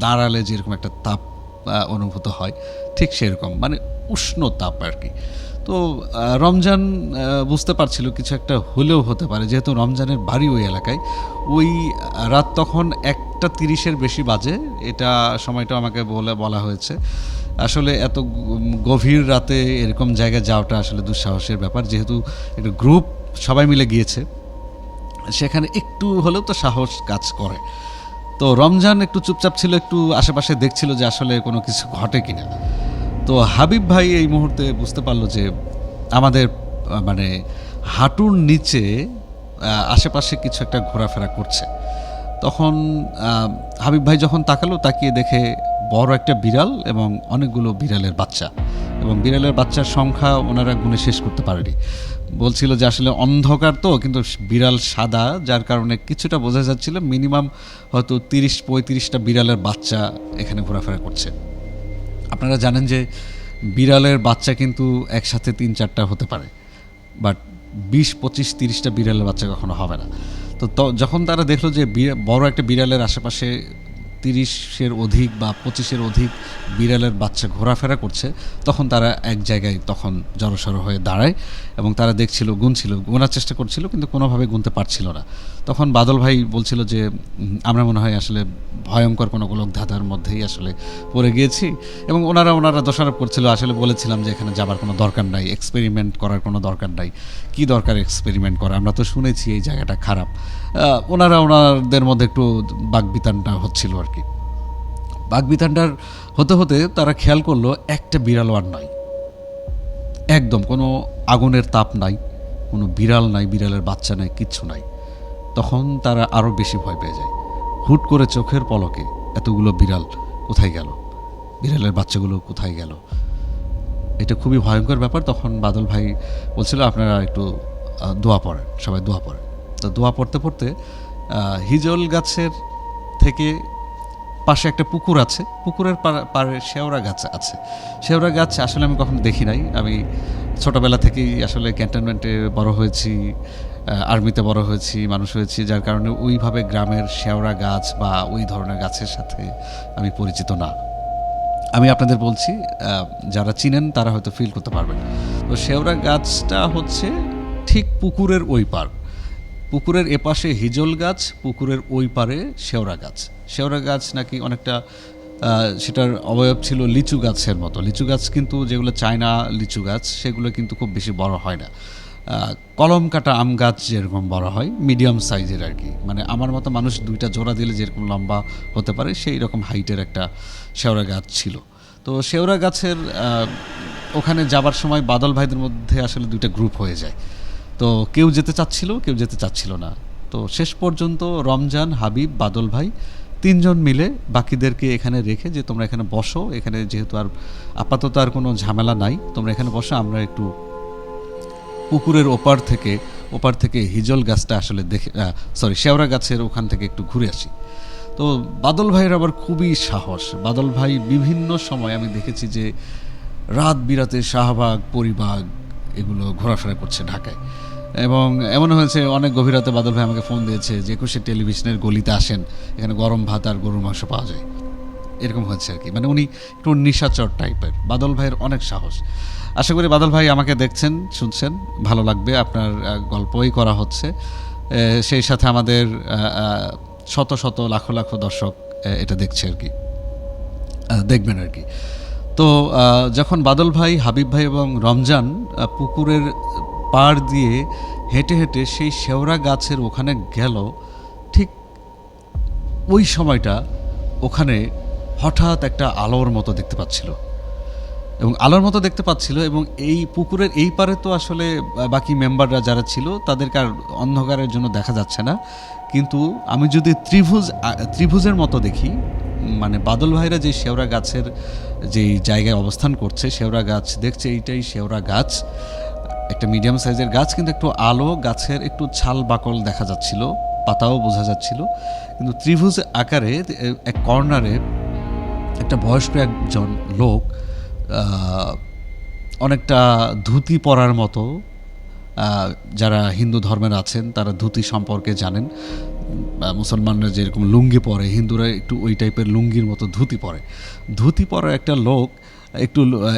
দাঁড়ালে যেরকম একটা তাপ অনুভূত হয়, ঠিক সেরকম, মানে উষ্ণ তাপ আর কি। তো রমজান বুঝতে পারছিল কিছু একটা হলেও হতে পারে, যেহেতু রমজানের বাড়ি ওই এলাকায়। ওই রাত তখন 1:30-এর বেশি বাজে, এটা সময়টা আমাকে বলা হয়েছে। আসলে এত গভীর রাতে এরকম জায়গায় যাওয়াটা আসলে দুঃসাহসের ব্যাপার, যেহেতু একটা গ্রুপ সবাই মিলে গিয়েছে, সেখানে একটু হলেও তো সাহস কাজ করে। তো রমজান একটু চুপচাপ ছিল, একটু আশেপাশে দেখছিল যে আসলে কোনো কিছু ঘটে কিনা। তো হাবিব ভাই এই মুহূর্তে বুঝতে পারলো যে আমাদের মানে হাঁটুর নিচে আশেপাশে কিছু একটা ঘোরাফেরা করছে। তখন হাবিব ভাই যখন তাকালো, তাকিয়ে দেখে বড় একটা বিড়াল এবং অনেকগুলো বিড়ালের বাচ্চা, এবং বিড়ালের বাচ্চার সংখ্যা ওনারা গুণে শেষ করতে পারেনি। বলছিল যে আসলে অন্ধকার তো, কিন্তু বিড়াল সাদা, যার কারণে কিছুটা বোঝা যাচ্ছিল মিনিমাম হয়তো 30-35টা বিড়ালের বাচ্চা এখানে ঘোরাফেরা করছে। আপনারা জানেন যে বিড়ালের বাচ্চা কিন্তু একসাথে 3-4টা হতে পারে, বাট 20-25-30টা বিড়ালের বাচ্চা কখনো হবে না। তো যখন তারা দেখলো যে বড় একটা বিড়ালের আশেপাশে 30-এর অধিক বা 25-এর অধিক বিড়ালের বাচ্চা ঘোরাফেরা করছে, তখন তারা এক জায়গায় তখন জড়সড় হয়ে দাঁড়ায় এবং তারা দেখছিল, গোনার চেষ্টা করছিল, কিন্তু কোনোভাবে গুনতে পারছিল না। তখন বাদল ভাই বলছিল যে আমরা মনে হয় আসলে ভয়ঙ্কর কোনো গোলক ধাঁধার মধ্যেই আসলে পড়ে গিয়েছি, এবং ওনারা দোষারোপ করছিল। আসলে বলেছিলাম যে এখানে যাবার কোনো দরকার নাই, এক্সপেরিমেন্ট করার কোনো দরকার নাই, কী দরকার এক্সপেরিমেন্ট করা, আমরা তো শুনেছি এই জায়গাটা খারাপ। ওনাদের মধ্যে একটু বাকবিতানটা হচ্ছিল আর কি। বাকবিতানটার হতে হতে তারা খেয়াল করলো একটা বিড়ালও আর নাই, একদম কোনো আগুনের তাপ নাই, কোনো বিড়াল নাই, বিড়ালের বাচ্চা নাই, কিচ্ছু নাই। তখন তারা আরও বেশি ভয় পেয়ে যায়। হুট করে চোখের পলকে এতগুলো বিড়াল কোথায় গেল, বিড়ালের বাচ্চাগুলো কোথায় গেল। এটা খুবই ভয়ঙ্কর ব্যাপার। তখন বাদল ভাই বলছিল আপনারা একটু দোয়া পড়েন, সবাই দোয়া পড়েন। তো দোয়া পড়তে পড়তে হিজল গাছের থেকে পাশে একটা পুকুর আছে, পুকুরের পাড়ে শেওড়া গাছ আছে। শেওড়া গাছ আসলে আমি কখনো দেখি নাই। আমি ছোটোবেলা থেকেই আসলে ক্যান্টনমেন্টে বড় হয়েছি, আর্মিতে বড় হয়েছি, মানুষ হয়েছি, যার কারণে ওইভাবে গ্রামের শেওড়া গাছ বা ওই ধরনের গাছের সাথে আমি পরিচিত না। আমি আপনাদের বলছি, যারা চিনেন তারা হয়তো ফিল করতে পারবেন। তো শেওড়া গাছটা হচ্ছে ঠিক পুকুরের ওই পার, পুকুরের এপাশে হিজল গাছ, পুকুরের ওই পারে শেওড়া গাছ। শেওড়া গাছ নাকি অনেকটা সেটার অবয়ব ছিল লিচু গাছের মতো। লিচু গাছ কিন্তু যেগুলো চায়না লিচু গাছ সেগুলো কিন্তু খুব বেশি বড় হয় না। কলম কাটা আম গাছ যেরকম বড় হয়, মিডিয়াম সাইজের আর কি, মানে আমার মতো মানুষ দুইটা জোড়া দিলে যেরকম লম্বা হতে পারে সেই রকম হাইটের একটা শেওড়া গাছ ছিল। তো শেওড়া গাছের ওখানে যাবার সময় বাদল ভাইদের মধ্যে আসলে দুইটা গ্রুপ হয়ে যায়। তো কেউ যেতে চাচ্ছিল, কেউ যেতে চাচ্ছিল না। তো শেষ পর্যন্ত রমজান, হাবিব, বাদল ভাই তিনজন মিলে বাকিদেরকে এখানে রেখে যে তোমরা এখানে বসো, এখানে যেহেতু আর আপাতত আর কোনো ঝামেলা নাই, তোমরা এখানে বসো, আমরা একটু পুকুরের ওপার থেকে হিজল গাছটা আসলে দেখে, শেওড়া গাছের ওখান থেকে একটু ঘুরে আসি। তো বাদল ভাইয়ের আবার খুবই সাহস। বাদল ভাই বিভিন্ন সময় আমি দেখেছি যে রাত বিরাতে শাহবাগ, পরিবাগ এগুলো ঘোরাফেরা করছে ঢাকায়। এবং এমন হয়েছে অনেক গভীর রাতে বাদল ভাই আমাকে ফোন দিয়েছে যে 21 টেলিভিশনের গলিতে আসেন, এখানে গরম ভাত আর গরুর মাংস পাওয়া যায়। এরকম হচ্ছে আর কি, মানে উনি একটু নিশাচর টাইপের। বাদল ভাইয়ের অনেক সাহস। আশা করি বাদল ভাই আমাকে দেখছেন, শুনছেন, ভালো লাগবে। আপনার গল্পই করা হচ্ছে, সেই সাথে আমাদের শত শত লাখো লাখো দর্শক এটা দেখছে আর কি, দেখবেন আর কি। তো যখন বাদল ভাই, হাবিব ভাই এবং রমজান পুকুরের পাড় দিয়ে হেঁটে হেঁটে সেই শেওড়া গাছের ওখানে গেল, ঠিক ওই সময়টা ওখানে হঠাৎ একটা আলোর মতো দেখতে পাচ্ছিল, এবং আলোর মতো দেখতে পাচ্ছিল। এবং এই পুকুরের এই পারে তো আসলে বাকি মেম্বাররা যারা ছিল তাদেরকে আর অন্ধকারের জন্য দেখা যাচ্ছে না, কিন্তু আমি যদি ত্রিভুজের মতো দেখি, মানে বাদল ভাইরা যে শেওড়া গাছের যেই জায়গায় অবস্থান করছে, শেওড়া গাছ দেখছে, এইটাই শেওড়া গাছ, একটা মিডিয়াম সাইজের গাছ, কিন্তু একটু আলো, গাছের একটু ছাল বাকল দেখা যাচ্ছিল, পাতাও বোঝা যাচ্ছিল, কিন্তু ত্রিভুজ আকারে এক কর্নারে একটা বয়স্ক একজন লোক অনেকটা ধুতি পরার মতো, যারা হিন্দু ধর্মের আছেন তারা ধুতি সম্পর্কে জানেন, মুসলমানরা যেরকম লুঙ্গি পরে, হিন্দুরা একটু ওই টাইপের লুঙ্গির মতো ধুতি পরা একটা লোক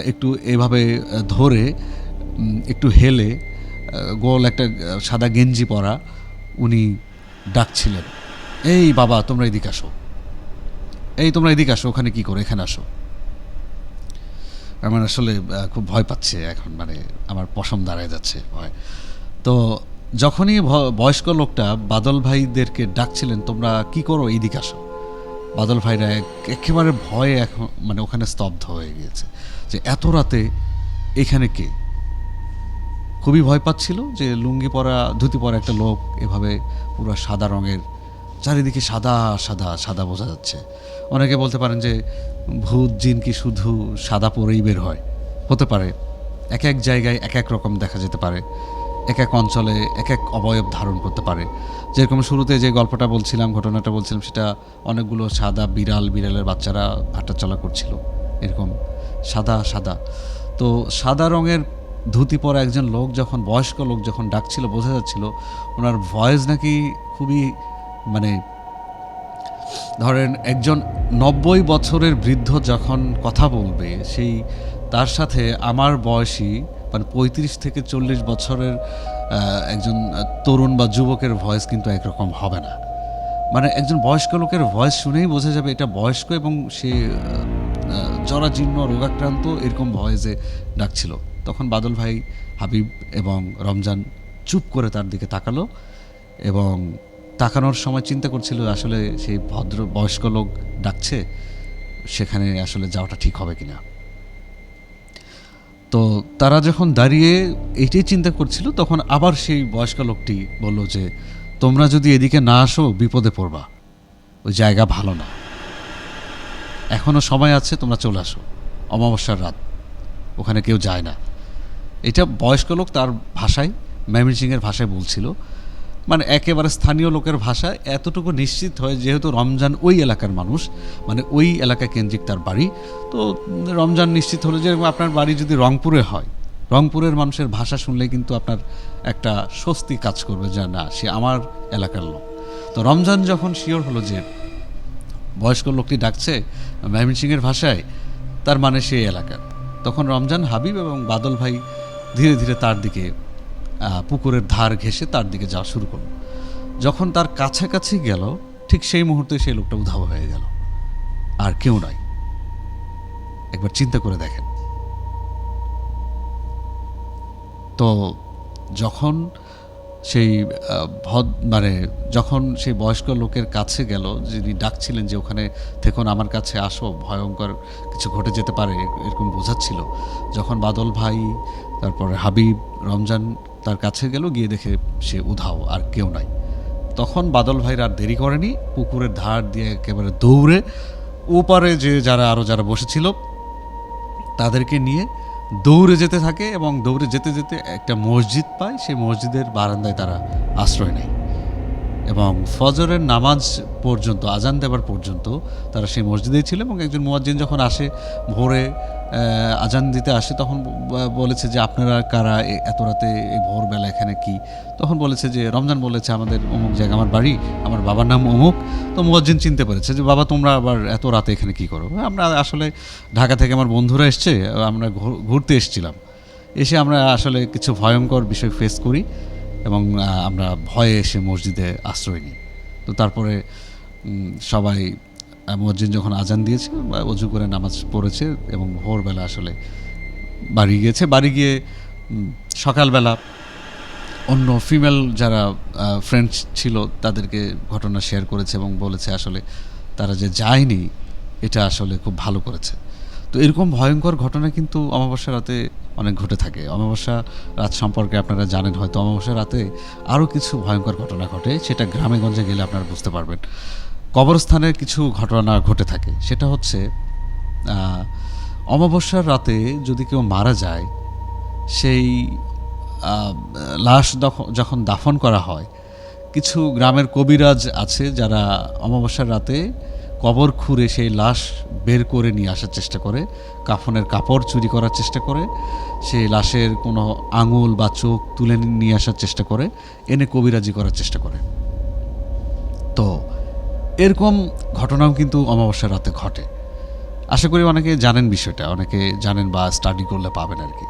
একটু এভাবে ধরে একটু হেলে, গোল একটা সাদা গেঞ্জি পরা, উনি ডাকছিলেন, এই বাবা তোমরা এদিকে আসো, তোমরা এদিকে আসো, ওখানে কি করো, এখানে আসো। আমার আসলে খুব ভয় পাচ্ছে এখন, মানে আমার পশম দাঁড়ায় যাচ্ছে ভয়। তো যখনই বয়স্ক লোকটা বাদল ভাইদেরকে ডাকছিলেন, তোমরা কি করো, এইদিকে আসো, বাদল ভাইরা একেবারে ভয়ে এখন মানে ওখানে স্তব্ধ হয়ে গিয়েছে যে এত রাতে এখানে কে। খুবই ভয় পাচ্ছিল যে লুঙ্গি পরা, ধুতি পরা একটা লোক এভাবে পুরো সাদা রঙের, চারিদিকে সাদা সাদা সাদা বোঝা যাচ্ছে। অনেকে বলতে পারেন যে ভূত জিন কি শুধু সাদা পরেই বের হয়, হতে পারে। এক এক জায়গায় এক এক রকম দেখা যেতে পারে, এক এক অঞ্চলে এক এক অবয়ব ধারণ করতে পারে। যেরকম শুরুতে যে গল্পটা বলছিলাম, ঘটনাটা বলছিলাম, সেটা অনেকগুলো সাদা বিড়ালের বাচ্চারা হাঁটাচলা করছিল, এরকম সাদা সাদা। তো সাদা রঙের ধুতি পরা একজন লোক যখন, বয়স্ক লোক যখন ডাকছিল, বোঝা যাচ্ছিল ওনার ভয়েস নাকি খুবই, মানে ধরেন একজন 90 বছরের বৃদ্ধ যখন কথা বলবে, সেই তার সাথে আমার বয়সী মানে 35 থেকে 40 বছরের একজন তরুণ বা যুবকের ভয়েস কিন্তু একরকম হবে না। মানে একজন বয়স্ক লোকের ভয়েস শুনেই বোঝা যাবে এটা বয়স্ক, এবং সে জরাজীর্ণ, রোগাক্রান্ত, এরকম ভয়েসে ডাকছিল। তখন বাদল ভাই, হাবিব এবং রমজান চুপ করে তার দিকে তাকালো, এবং তাকানোর সময় চিন্তা করছিল আসলে সেই ভদ্র বয়স্ক লোক ডাকছে, সেখানে আসলে যাওয়াটা ঠিক হবে কিনা। তো তারা যখন দাঁড়িয়ে এইটাই চিন্তা করছিল, তখন আবার সেই বয়স্ক লোকটি বলল যে তোমরা যদি এদিকে না আসো বিপদে পড়বা, ওই জায়গা ভালো না। এখনও সময় আছে, তোমরা চলে আসো, অমাবস্যার রাত, ওখানে কেউ যায় না। এটা বয়স্ক লোক তার ভাষায়, ময়মনসিংহের ভাষায় বলছিল, মানে একেবারে স্থানীয় লোকের ভাষায় এতটুকু নিশ্চিত হয় যেহেতু রমজান ওই এলাকার মানুষ, মানে ওই এলাকা কেন্দ্রিক তার বাড়ি, তো রমজান নিশ্চিত হলো যে আপনার বাড়ি যদি রংপুরে হয়, রংপুরের মানুষের ভাষা শুনলে কিন্তু আপনার একটা স্বস্তি কাজ করবে যে না, সে আমার এলাকার লোক। তো রমজান যখন শিওর হলো যে বয়স্ক লোকটি ডাকছে ময়মনসিংহের ভাষায়, তার মানে সেই এলাকার, তখন রমজান, হাবিব এবং বাদল ভাই ধীরে ধীরে তার দিকে পুকুরের ধার ঘেঁষে তার দিকে যাওয়া শুরু করলো। যখন তার কাছাকাছি গেল, ঠিক সেই মুহূর্তে সেই লোকটা উধাও হয়ে গেল, আর কেউ নয়। একবার চিন্তা করে দেখেন। তো যখন সেই মানে যখন সেই বয়স্ক লোকের কাছে গেল, যিনি ডাকছিলেন যে ওখানে থেকোন, আমার কাছে আসো, ভয়ঙ্কর কিছু ঘটে যেতে পারে, এরকম বোঝাচ্ছিল, যখন বাদল ভাই, তারপরে হাবিব, রমজান তার কাছে গেল, গিয়ে দেখে সে উধাও, আর কেউ নাই। তখন বাদল ভাইর আর দেরি করেনি, পুকুরের ধার দিয়ে একেবারে দৌড়ে ওপারে যে যারা বসেছিল তাদেরকে নিয়ে দৌড়ে যেতে থাকে, এবং দৌড়ে যেতে যেতে একটা মসজিদ পায়, সেই মসজিদের বারান্দায় তারা আশ্রয় নেয়, এবং ফজরের নামাজ পর্যন্ত, আজান দেবার পর্যন্ত তারা সেই মসজিদেই ছিল। এবং একজন মুয়াজ্জিন যখন আসে, ভোরে আজান দিতে আসে, তখন বলেছে যে আপনারা কারা এত রাতে, এই ভোরবেলা এখানে কি? তখন বলেছে যে রমজান বলেছে আমাদের অমুক জায়গা, আমার বাড়ি, আমার বাবার নাম অমুক। তো মুয়াজ্জিন চিনতে পেরেছে যে বাবা তোমরা আবার এত রাতে এখানে কি করো? আমরা আসলে ঢাকা থেকে আমার বন্ধুরা এসছে, আমরা ঘুরতে এসেছিলাম, এসে আমরা আসলে কিছু ভয়ঙ্কর বিষয় ফেস করি, এবং আমরা ভয়ে এসে মসজিদে আশ্রয় নিই। তো তারপরে সবাই, মুয়াজ্জিন যখন আজান দিয়েছে, অজু করে নামাজ পড়েছে, এবং ভোরবেলা আসলে বাড়ি গিয়েছে। বাড়ি গিয়ে সকালবেলা অন্য ফিমেল যারা ফ্রেন্ডস ছিল তাদেরকে ঘটনা শেয়ার করেছে, এবং বলেছে আসলে তারা যে যায়নি এটা আসলে খুব ভালো করেছে। তো এরকম ভয়ঙ্কর ঘটনা কিন্তু অমাবস্যা রাতে অনেক ঘটে থাকে। অমাবস্যা রাত সম্পর্কে আপনারা জানেন হয়তো, অমাবস্যা রাতে আরও কিছু ভয়ঙ্কর ঘটনা ঘটে, সেটা গ্রামে গঞ্জে গেলে আপনারা বুঝতে পারবেন। কবরস্থানের কিছু ঘটনা ঘটে থাকে, সেটা হচ্ছে অমাবস্যার রাতে যদি কেউ মারা যায়, সেই লাশ যখন দাফন করা হয়, কিছু গ্রামের কবিরাজ আছে যারা অমাবস্যার রাতে কবর খুঁড়ে সেই লাশ বের করে নিয়ে আসার চেষ্টা করে, কাফনের কাপড় চুরি করার চেষ্টা করে, সেই লাশের কোনো আঙুল বা চোখ তুলে নিয়ে আসার চেষ্টা করে, এনে কবিরাজি করার চেষ্টা করে। তো এরকম ঘটনাও কিন্তু অমাবস্যার রাতে ঘটে। আশা করি অনেকে জানেন বিষয়টা, অনেকে জানেন বা স্টাডি করলে পাবেন আর কি।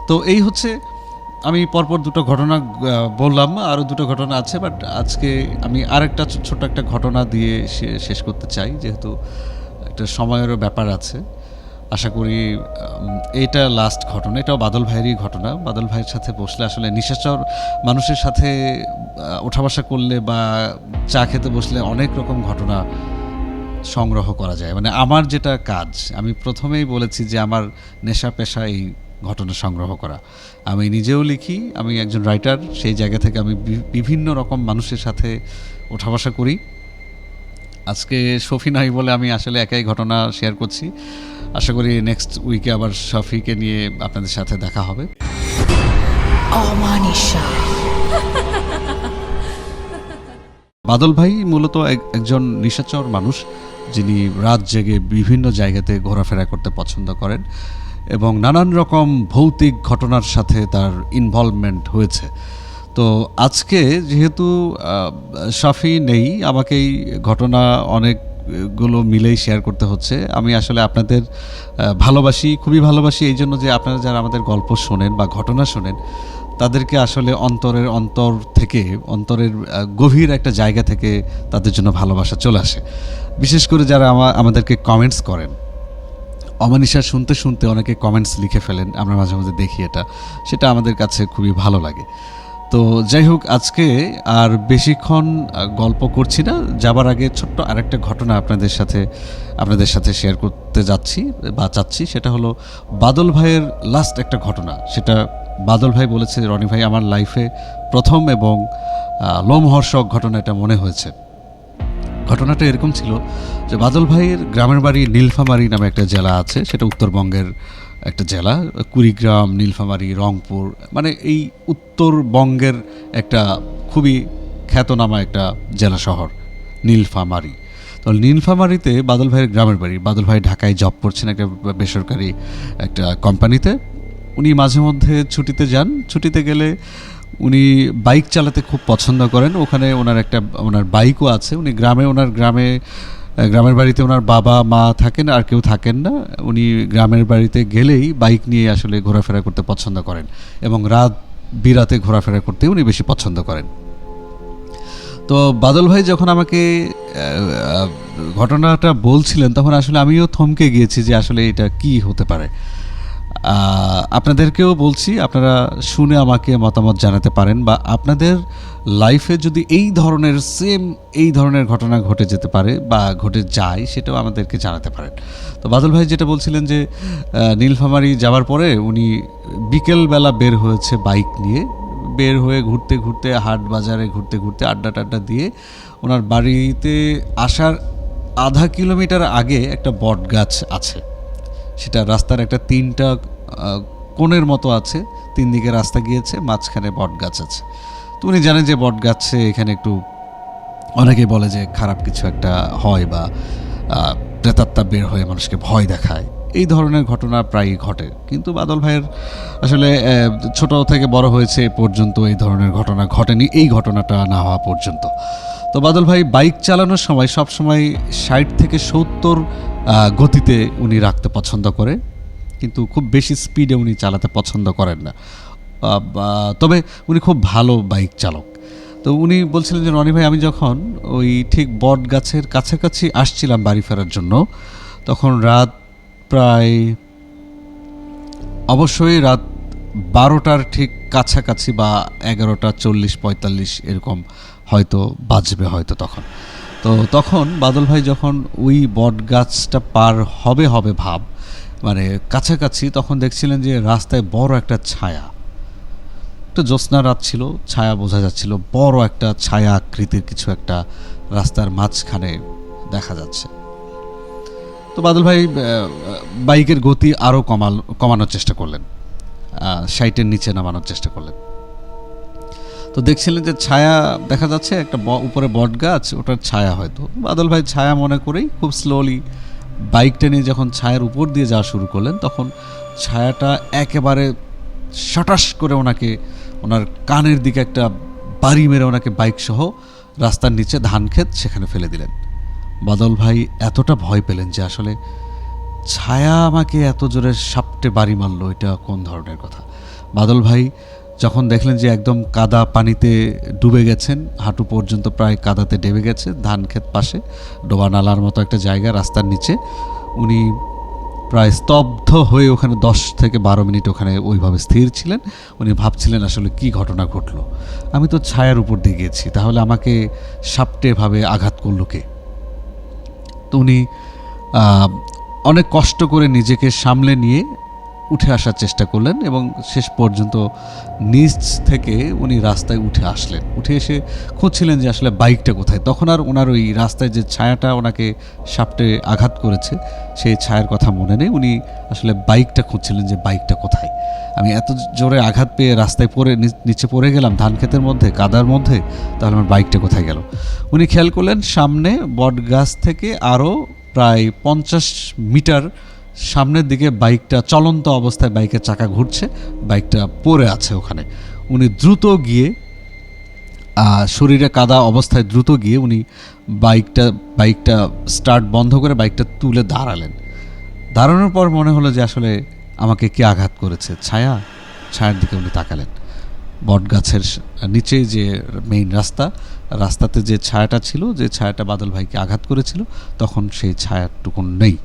তো এই হচ্ছে, আমি পরপর দুটো ঘটনা বললাম, আরও দুটো ঘটনা আছে, বাট আজকে আমি আরেকটা ছোট্ট একটা ঘটনা দিয়ে শেষ করতে চাই, যেহেতু একটা সময়েরও ব্যাপার আছে। আশা করি এইটা লাস্ট ঘটনা, এটাও বাদল ভাইয়েরই ঘটনা। বাদল ভাইয়ের সাথে বসলে আসলে নিশাচর মানুষের সাথে ওঠা বসা করলে বা চা খেতে বসলে অনেক রকম ঘটনা সংগ্রহ করা যায়। মানে আমার যেটা কাজ, আমি প্রথমেই বলেছি যে আমার নেশা পেশা এই ঘটনা সংগ্রহ করা। আমি নিজেও লিখি, আমি একজন রাইটার, সেই জায়গা থেকে আমি বিভিন্ন রকম মানুষের সাথে ওঠা বসা করি। আজকে শফি নাই বলে আমি আসলে একাই ঘটনা শেয়ার করছি। আশা করি নেক্সট উইকে আবার শফিকে নিয়ে আপনাদের সাথে দেখা হবে। বাদল ভাই মূলত একজন নিশাচর মানুষ, যিনি রাত জেগে বিভিন্ন জায়গাতে ঘোরাফেরা করতে পছন্দ করেন, এবং নানান রকম ভৌতিক ঘটনার সাথে তার ইনভলভমেন্ট হয়েছে। তো আজকে যেহেতু শফি নেই, আমাকেই ঘটনা অনেকগুলো মিলেই শেয়ার করতে হচ্ছে। আমি আসলে আপনাদের ভালোবাসি, খুবই ভালোবাসি, এই জন্য যে আপনারা যারা আমাদের গল্প শোনেন বা ঘটনা শোনেন, তাদেরকে আসলে অন্তর থেকে, অন্তরের গভীর একটা জায়গা থেকে তাদের জন্য ভালোবাসা চলে আসে। বিশেষ করে যারা আমাদেরকে কমেন্টস করেন, অমানিশা শুনতে শুনতে অনেকে কমেন্টস লিখে ফেলেন, আমরা মাঝে মাঝে দেখি এটা, সেটা আমাদের কাছে খুবই ভালো লাগে। তো যাই হোক, আজকে আর বেশিক্ষণ গল্প করছি না, যাবার আগে ছোট্ট আরেকটা ঘটনা আপনাদের সাথে শেয়ার করতে চাচ্ছি। সেটা হলো বাদল ভাইয়ের লাস্ট একটা ঘটনা। সেটা বাদল ভাই বলেছে, রনি ভাই, আমার লাইফে প্রথম এবং লোমহর্ষক ঘটনা এটা মনে হয়েছে। ঘটনাটা এরকম ছিল যে বাদল ভাইয়ের গ্রামের বাড়ি নীলফামারী নামে একটা জেলা আছে, সেটা উত্তরবঙ্গের একটা জেলা। কুড়িগ্রাম, নীলফামারী, রংপুর, মানে এই উত্তরবঙ্গের একটা খুবই খ্যাতনামা একটা জেলা শহর নীলফামারী। তো নীলফামারীতে বাদল ভাইয়ের গ্রামের বাড়ি। বাদল ভাই ঢাকায় জব করছেন একটা বেসরকারি একটা কোম্পানিতে। উনি মাঝে মধ্যে ছুটিতে যান। ছুটিতে গেলে উনি বাইক চালাতে খুব পছন্দ করেন। ওখানে ওনার বাইকও আছে। উনি গ্রামের বাড়িতে ওনার বাবা মা থাকেন, আর কেউ থাকেন না। উনি গ্রামের বাড়িতে গেলেই বাইক নিয়ে আসলে ঘোরাফেরা করতে পছন্দ করেন, এবং রাত বিরাতে ঘোরাফেরা করতে উনি বেশি পছন্দ করেন। তো বাদল ভাই যখন আমাকে ঘটনাটা বলছিলেন, তখন আসলে আমিও থমকে গিয়েছি যে আসলে এটা কি হতে পারে। আপনাদেরকেও বলছি, আপনারা শুনে আমাকে মতামত জানাতে পারেন, বা আপনাদের লাইফে যদি এই ধরনের ঘটনা ঘটে যেতে পারে বা ঘটে যায়, সেটাও আমাদেরকে জানাতে পারেন। তো বাদল ভাই যেটা বলছিলেন যে নীলফামারী যাওয়ার পরে উনি বিকেলবেলা বের হয়েছে বাইক নিয়ে। বের হয়ে ঘুরতে ঘুরতে, হাট বাজারে ঘুরতে ঘুরতে, আড্ডা টাড্ডা দিয়ে ওনার বাড়িতে আসার আধা কিলোমিটার আগে একটা বট গাছ আছে। সেটা রাস্তার একটা 3টা কোণের মতো আছে, 3 দিকে রাস্তা গিয়েছে, মাঝখানে বট গাছ আছে। তো উনি জানেন যে বট গাছে এখানে একটু অনেকেই বলে যে খারাপ কিছু একটা হয়, বা প্রেতাত্মা বের হয়ে মানুষকে ভয় দেখায়। এই ধরনের ঘটনা প্রায়ই ঘটে। কিন্তু বাদল ভাইয়ের আসলে ছোট থেকে বড় হয়েছে এ পর্যন্ত এই ধরনের ঘটনা ঘটেনি, এই ঘটনাটা না হওয়া পর্যন্ত। তো বাদল ভাই বাইক চালানোর সময় সবসময় 60 থেকে 70 গতিতে উনি রাখতে পছন্দ করে, কিন্তু খুব বেশি স্পিডে উনি চালাতে পছন্দ করেন না। তবে উনি খুব ভালো বাইক চালক। তো উনি বলছিলেন যে রনি ভাই, আমি যখন ওই ঠিক বট গাছের কাছাকাছি আসছিলাম বাড়ি ফেরার জন্য, তখন রাত প্রায় অবশ্যই রাত 12টার ঠিক কাছাকাছি, বা 11টা 40-45 এরকম হয়তো বাজবে হয়তো তখন। তো তখন বাদল ভাই যখন ওই বট গাছটা পার হবে ভাব, মানে কাছাকাছি, তখন দেখছিলেন যে রাস্তায় বড় একটা ছায়া, একটা জ্যোৎস্না রাত ছিল, ছায়া বোঝা যাচ্ছিল, বড় একটা ছায়া আকৃতির কিছু একটা রাস্তার মাঝখানে দেখা যাচ্ছে। তো বাদল ভাই বাইকের গতি আরও কমানোর চেষ্টা করলেন, 60-এর নিচে নামানোর চেষ্টা করলেন। তো দেখছিলেন যে ছায়া দেখা যাচ্ছে, একটা উপরে বট গাছ, ওটার ছায়া হয়তো। বাদল ভাই ছায়া মনে করেই খুব স্লোলি বাইকটা নিয়ে যখন ছায়ার উপর দিয়ে যাওয়া শুরু করলেন, তখন ছায়াটা একেবারে শটাস করে ওনার কানের দিকে একটা বাড়ি মেরে ওনাকে বাইক সহ রাস্তার নিচে ধান ক্ষেত সেখানে ফেলে দিলেন। বাদল ভাই এতটা ভয় পেলেন যে আসলে ছায়া আমাকে এত জোরে সাপটে বাড়ি মারলো, এটা কোন ধরনের কথা। বাদল ভাই যখন দেখলেন যে একদম কাদা পানিতে ডুবে গেছেন, হাঁটু পর্যন্ত প্রায় কাদাতে ডেবে গেছে, ধান ক্ষেত পাশে ডোবা নালার মতো একটা জায়গা রাস্তার নিচে, উনি প্রায় স্তব্ধ হয়ে ওখানে 10 থেকে 12 মিনিট ওখানে ওইভাবে স্থির ছিলেন। উনি ভাবছিলেন আসলে কি ঘটনা ঘটলো, আমি তো ছায়ার উপর দিয়ে গেছি, তাহলে আমাকে সাপটে ভাবে আঘাত করলো কে। তো উনি অনেক কষ্ট করে নিজেকে সামলে নিয়ে উঠে আসার চেষ্টা করলেন, এবং শেষ পর্যন্ত নিচ থেকে উনি রাস্তায় উঠে আসলেন। উঠে এসে খুঁজছিলেন যে আসলে বাইকটা কোথায়। তখন আর ওনার ওই রাস্তায় যে ছায়াটা ওনাকে সাপটে আঘাত করেছে, সেই ছায়ার কথা মনে নেই। উনি আসলে বাইকটা খুঁজছিলেন যে বাইকটা কোথায়। আমি এত জোরে আঘাত পেয়ে রাস্তায় নিচে পড়ে গেলাম, ধান ক্ষেতের মধ্যে, কাদার মধ্যে, তাহলে আমার বাইকটা কোথায় গেল। উনি খেয়াল করলেন সামনে বট গাছ থেকে আরও প্রায় 50 মিটার সামনের দিকে বাইকটা চলন্ত অবস্থায়, বাইকের চাকা ঘুরছে, বাইকটা পড়ে আছে ওখানে। উনি দ্রুত গিয়ে, শরীরে কাদা অবস্থায় দ্রুত গিয়ে উনি বাইকটা স্টার্ট বন্ধ করে বাইকটা তুলে দাঁড়ানোর পর মনে হলো যে আসলে আমাকে কে আঘাত করেছে। ছায়ার দিকে উনি তাকালেন। বট গাছের নিচে যে মেইন রাস্তাতে যে ছায়াটা ছিল, যে ছায়াটা বাদল ভাইকে আঘাত করেছিল, তখন সেই ছায়াটুকুন নেই।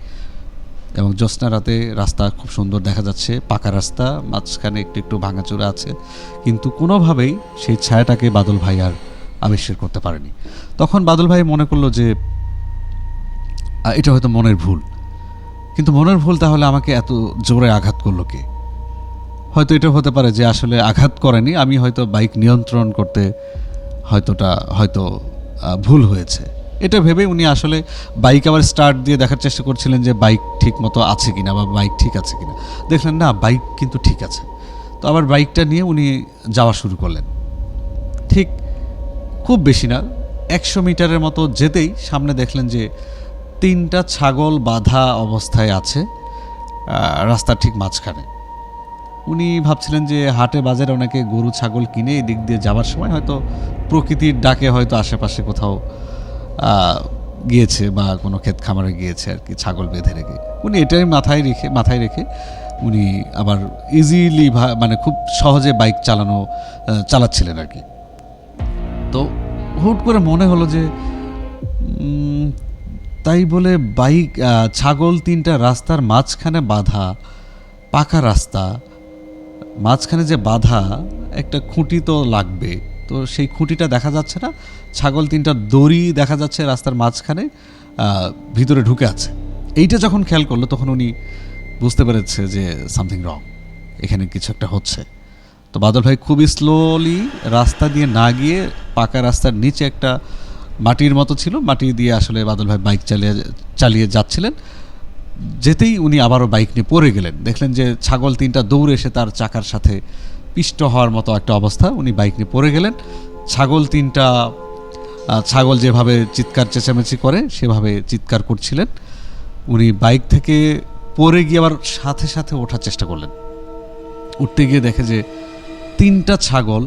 এবং জ্যোৎস্না রাতে রাস্তা খুব সুন্দর দেখা যাচ্ছে, পাকা রাস্তা, মাঝখানে একটু ভাঙাচোরা আছে, কিন্তু কোনোভাবেই সেই ছায়াটাকে বাদল ভাই আর আবিষ্কার করতে পারেনি। তখন বাদল ভাই মনে করলো যে এটা হয়তো মনের ভুল। কিন্তু মনের ভুল তাহলে আমাকে এত জোরে আঘাত করলো কে? হয়তো এটা হতে পারে যে আসলে আঘাত করেনি, আমি হয়তো বাইক নিয়ন্ত্রণ করতে হয়তো ভুল হয়েছে। এটা ভেবে উনি আসলে বাইক আবার স্টার্ট দিয়ে দেখার চেষ্টা করছিলেন যে বাইক ঠিক মতো আছে কিনা বা বাইক ঠিক আছে কিনা। দেখলেন না, বাইক কিন্তু ঠিক আছে। তো আবার বাইকটা নিয়ে উনি যাওয়া শুরু করলেন। ঠিক খুব বেশি না, 100 মিটারের মতো যেতেই সামনে দেখলেন যে 3টা ছাগল বাঁধা অবস্থায় আছে রাস্তার ঠিক মাঝখানে। উনি ভাবছিলেন যে হাটে বাজারে অনেকে গরু ছাগল কিনে এই দিক দিয়ে যাওয়ার সময় হয়তো প্রকৃতির ডাকে হয়তো আশেপাশে কোথাও গিয়েছে বা কোনো ক্ষেত খামারে গিয়েছে আর কি, ছাগল বেঁধে রেখে। উনি এটাই মাথায় রেখে উনি আবার ইজিলি মানে খুব সহজে বাইক চালাচ্ছিলেন আর কি। তো হুট করে মনে হলো যে তাই বলে বাইক ছাগল 3টা রাস্তার মাঝখানে বাঁধা, পাকা রাস্তা মাঝখানে যে বাঁধা, একটা খুঁটি তো লাগবে। তো সেই খুঁটিটা দেখা যাচ্ছে না, ছাগল 3টা দড়ি দেখা যাচ্ছে রাস্তার মাঝখানে ভিতরে ঢুকে আছে। এইটা যখন খেয়াল করলো তখন উনি বুঝতে পেরেছে যে সামথিং রং, এখানে কিছু একটা হচ্ছে। তো বাদল ভাই খুবই স্লোলি রাস্তা দিয়ে না গিয়ে পাকা রাস্তার নিচে একটা মাটির মতো ছিল, মাটি দিয়ে আসলে বাদল ভাই বাইক চালিয়ে যাচ্ছিলেন। যেতেই উনি আবারও বাইক নিয়ে পড়ে গেলেন। দেখলেন যে ছাগল 3টা দৌড়ে এসে তার চাকার সাথে পিষ্ট হওয়ার মতো একটা অবস্থা। উনি বাইক নিয়ে পড়ে গেলেন। ছাগল 3টা ছাগল যেভাবে চিৎকার চেঁচামেচি করে সেভাবে চিৎকার করছিলেন। উনি বাইক থেকে পড়ে গিয়ে আবার সাথে সাথে ওঠার চেষ্টা করলেন। উঠতে গিয়ে দেখে যে 3টা ছাগল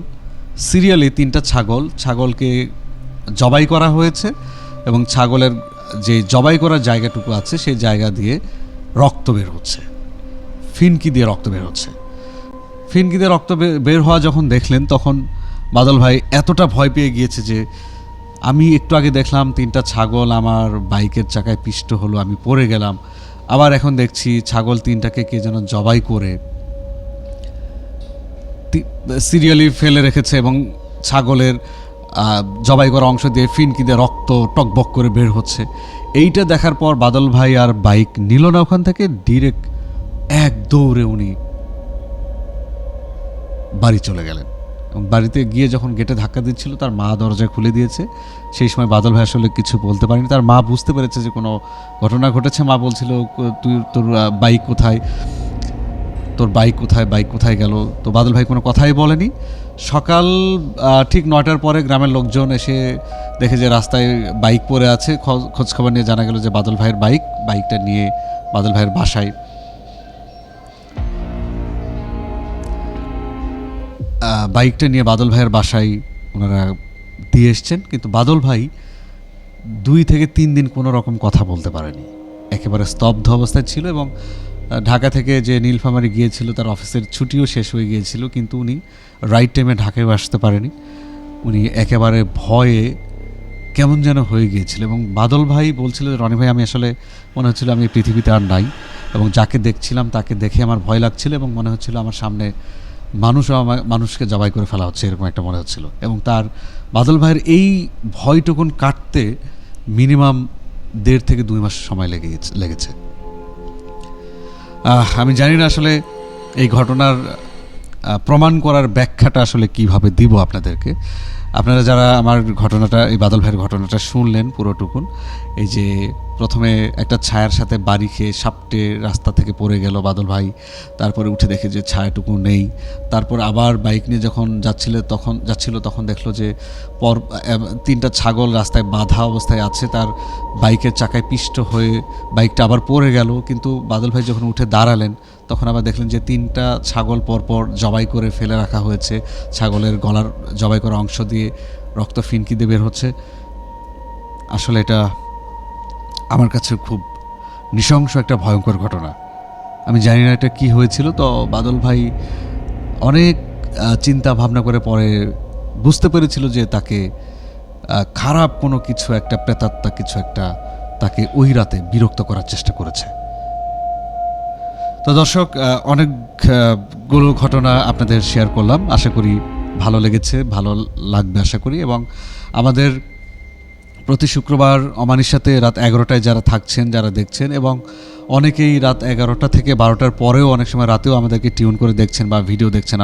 সিরিয়ালি 3টা ছাগলকে জবাই করা হয়েছে এবং ছাগলের যে জবাই করার জায়গাটুকু আছে সেই জায়গা দিয়ে রক্ত বের হচ্ছে, ফিনকি দিয়ে রক্ত বের হচ্ছে। ফিনকি দিয়ে রক্ত বের হওয়া যখন দেখলেন তখন বাদল ভাই এতটা ভয় পেয়ে গিয়েছে যে আমি একটু আগে দেখলাম 3টা ছাগল আমার বাইকের চাকায় পিষ্ট হলো, আমি পড়ে গেলাম, আবার এখন দেখছি ছাগল 3টাকে কে যেন জবাই করে সিরিয়ালি ফেলে রেখেছে এবং ছাগলের জবাই করা অংশ দিয়ে ফিনকি দিয়ে রক্ত টকবক করে বের হচ্ছে। এইটা দেখার পর বাদল ভাই আর বাইক নিল না ওখান থেকে, ডিরেক্ট এক দৌড়ে উনি বাড়ি চলে গেলেন। এবং বাড়িতে গিয়ে যখন গেটে ধাক্কা দিচ্ছিল তার মা দরজা খুলে দিয়েছে। সেই সময় বাদল ভাই আসলে কিছু বলতে পারেনি। তার মা বুঝতে পেরেছে যে কোনো ঘটনা ঘটেছে। মা বলছিল তোর বাইক কোথায়, বাইক কোথায় গেল। তো বাদল ভাই কোনো কথাই বলেনি। সকাল ঠিক 9টার পরে গ্রামের লোকজন এসে দেখে যে রাস্তায় বাইক পড়ে আছে। খোঁজখবর নিয়ে জানা গেল যে বাদল ভাইয়ের বাইকটা নিয়ে বাদল ভাইয়ের বাসায় ওনারা দিয়ে এসছেন। কিন্তু বাদল ভাই 2 থেকে 3 দিন কোনো রকম কথা বলতে পারেনি, একেবারে স্তব্ধ অবস্থায় ছিল। এবং ঢাকা থেকে যে নীলফামারী গিয়েছিল তার অফিসের ছুটিও শেষ হয়ে গিয়েছিল, কিন্তু উনি রাইট টাইমে ঢাকায় আসতে পারেনি। উনি একেবারে ভয়ে কেমন যেন হয়ে গিয়েছিল। এবং বাদল ভাই বলছিল, রনি ভাই আমি আসলে মনে হচ্ছিল আমি পৃথিবীতে আর নাই, এবং যাকে দেখছিলাম তাকে দেখে আমার ভয় লাগছিল এবং মনে হচ্ছিল আমার সামনে মানুষকে জবাই করে ফেলা হচ্ছে, এরকম একটা মনে হচ্ছিল। এবং তার বাদল ভাইয়ের এই ভয়টুকুন কাটতে মিনিমাম 1.5 থেকে 2 মাস সময় লেগেছে। আমি জানি না আসলে এই ঘটনার প্রমাণ করার ব্যাখ্যাটা আসলে কিভাবে দিব আপনাদেরকে। আপনারা যারা আমার এই বাদল ভাইয়ের ঘটনাটা শুনলেন পুরোটুকুন, এই যে প্রথমে একটা ছায়ার সাথে বাড়ি খেয়ে সাপটে রাস্তা থেকে পড়ে গেল বাদল ভাই, তারপরে উঠে দেখে যে ছায়াটুকু নেই। তারপর আবার বাইক নিয়ে যখন যাচ্ছিল তখন দেখলো যে 3টা ছাগল রাস্তায় বাঁধা অবস্থায় আছে, তার বাইকের চাকায় পিষ্ট হয়ে বাইকটা আবার পড়ে গেল। কিন্তু বাদল ভাই যখন উঠে দাঁড়ালেন তখন আবার দেখলেন যে 3টা ছাগল পরপর জবাই করে ফেলে রাখা হয়েছে, ছাগলের গলার জবাই করা অংশ দিয়ে রক্ত ফিনকি দিয়ে বের হচ্ছে। আসলে এটা আমার কাছে খুব নৃশংস একটা ভয়ঙ্কর ঘটনা। আমি জানি না এটা কি হয়েছিল। তো বাদল ভাই অনেক চিন্তা ভাবনা করে পরে বুঝতে পেরেছিল যে তাকে খারাপ কোনো কিছু একটা, প্রেতাত্মা কিছু একটা তাকে ওই রাতে বিরক্ত করার চেষ্টা করেছে। তো দর্শক, অনেকগুলো ঘটনা আপনাদের শেয়ার করলাম, আশা করি ভালো লেগেছে, ভালো লাগবে আশা করি। এবং আমাদের প্রতি শুক্রবার অমানিসাতে রাত 11টায় যারা থাকছেন, যারা দেখছেন, এবং অনেকেই রাত 11টা থেকে 12টার পরেও অনেক সময় রাতেও আমাদেরকে টিউন করে দেখছেন বা ভিডিও দেখছেন,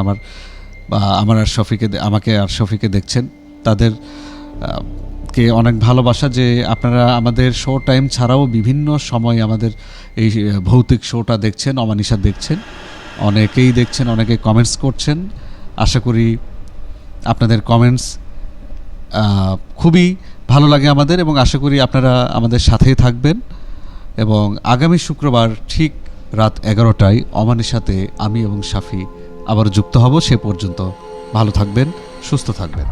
আমাকে আর শফিকে দেখছেন, তাদেরকে আপনাদেরকে অনেক ভালোবাসা যে আপনারা আমাদের শো টাইম ছাড়াও বিভিন্ন সময় আমাদের এই ভৌতিক শোটা দেখছেন, অমানিশা দেখছেন, অনেকেই দেখছেন, অনেকে কমেন্টস করছেন। আশা করি আপনাদের কমেন্টস খুবই ভালো লাগে আমাদের, এবং আশা করি আপনারা আমাদের সাথেই থাকবেন। এবং আগামী শুক্রবার ঠিক রাত 11টায় অমানিশাতে আমি এবং শাফি আবার যুক্ত হব। সে পর্যন্ত ভালো থাকবেন, সুস্থ থাকবেন।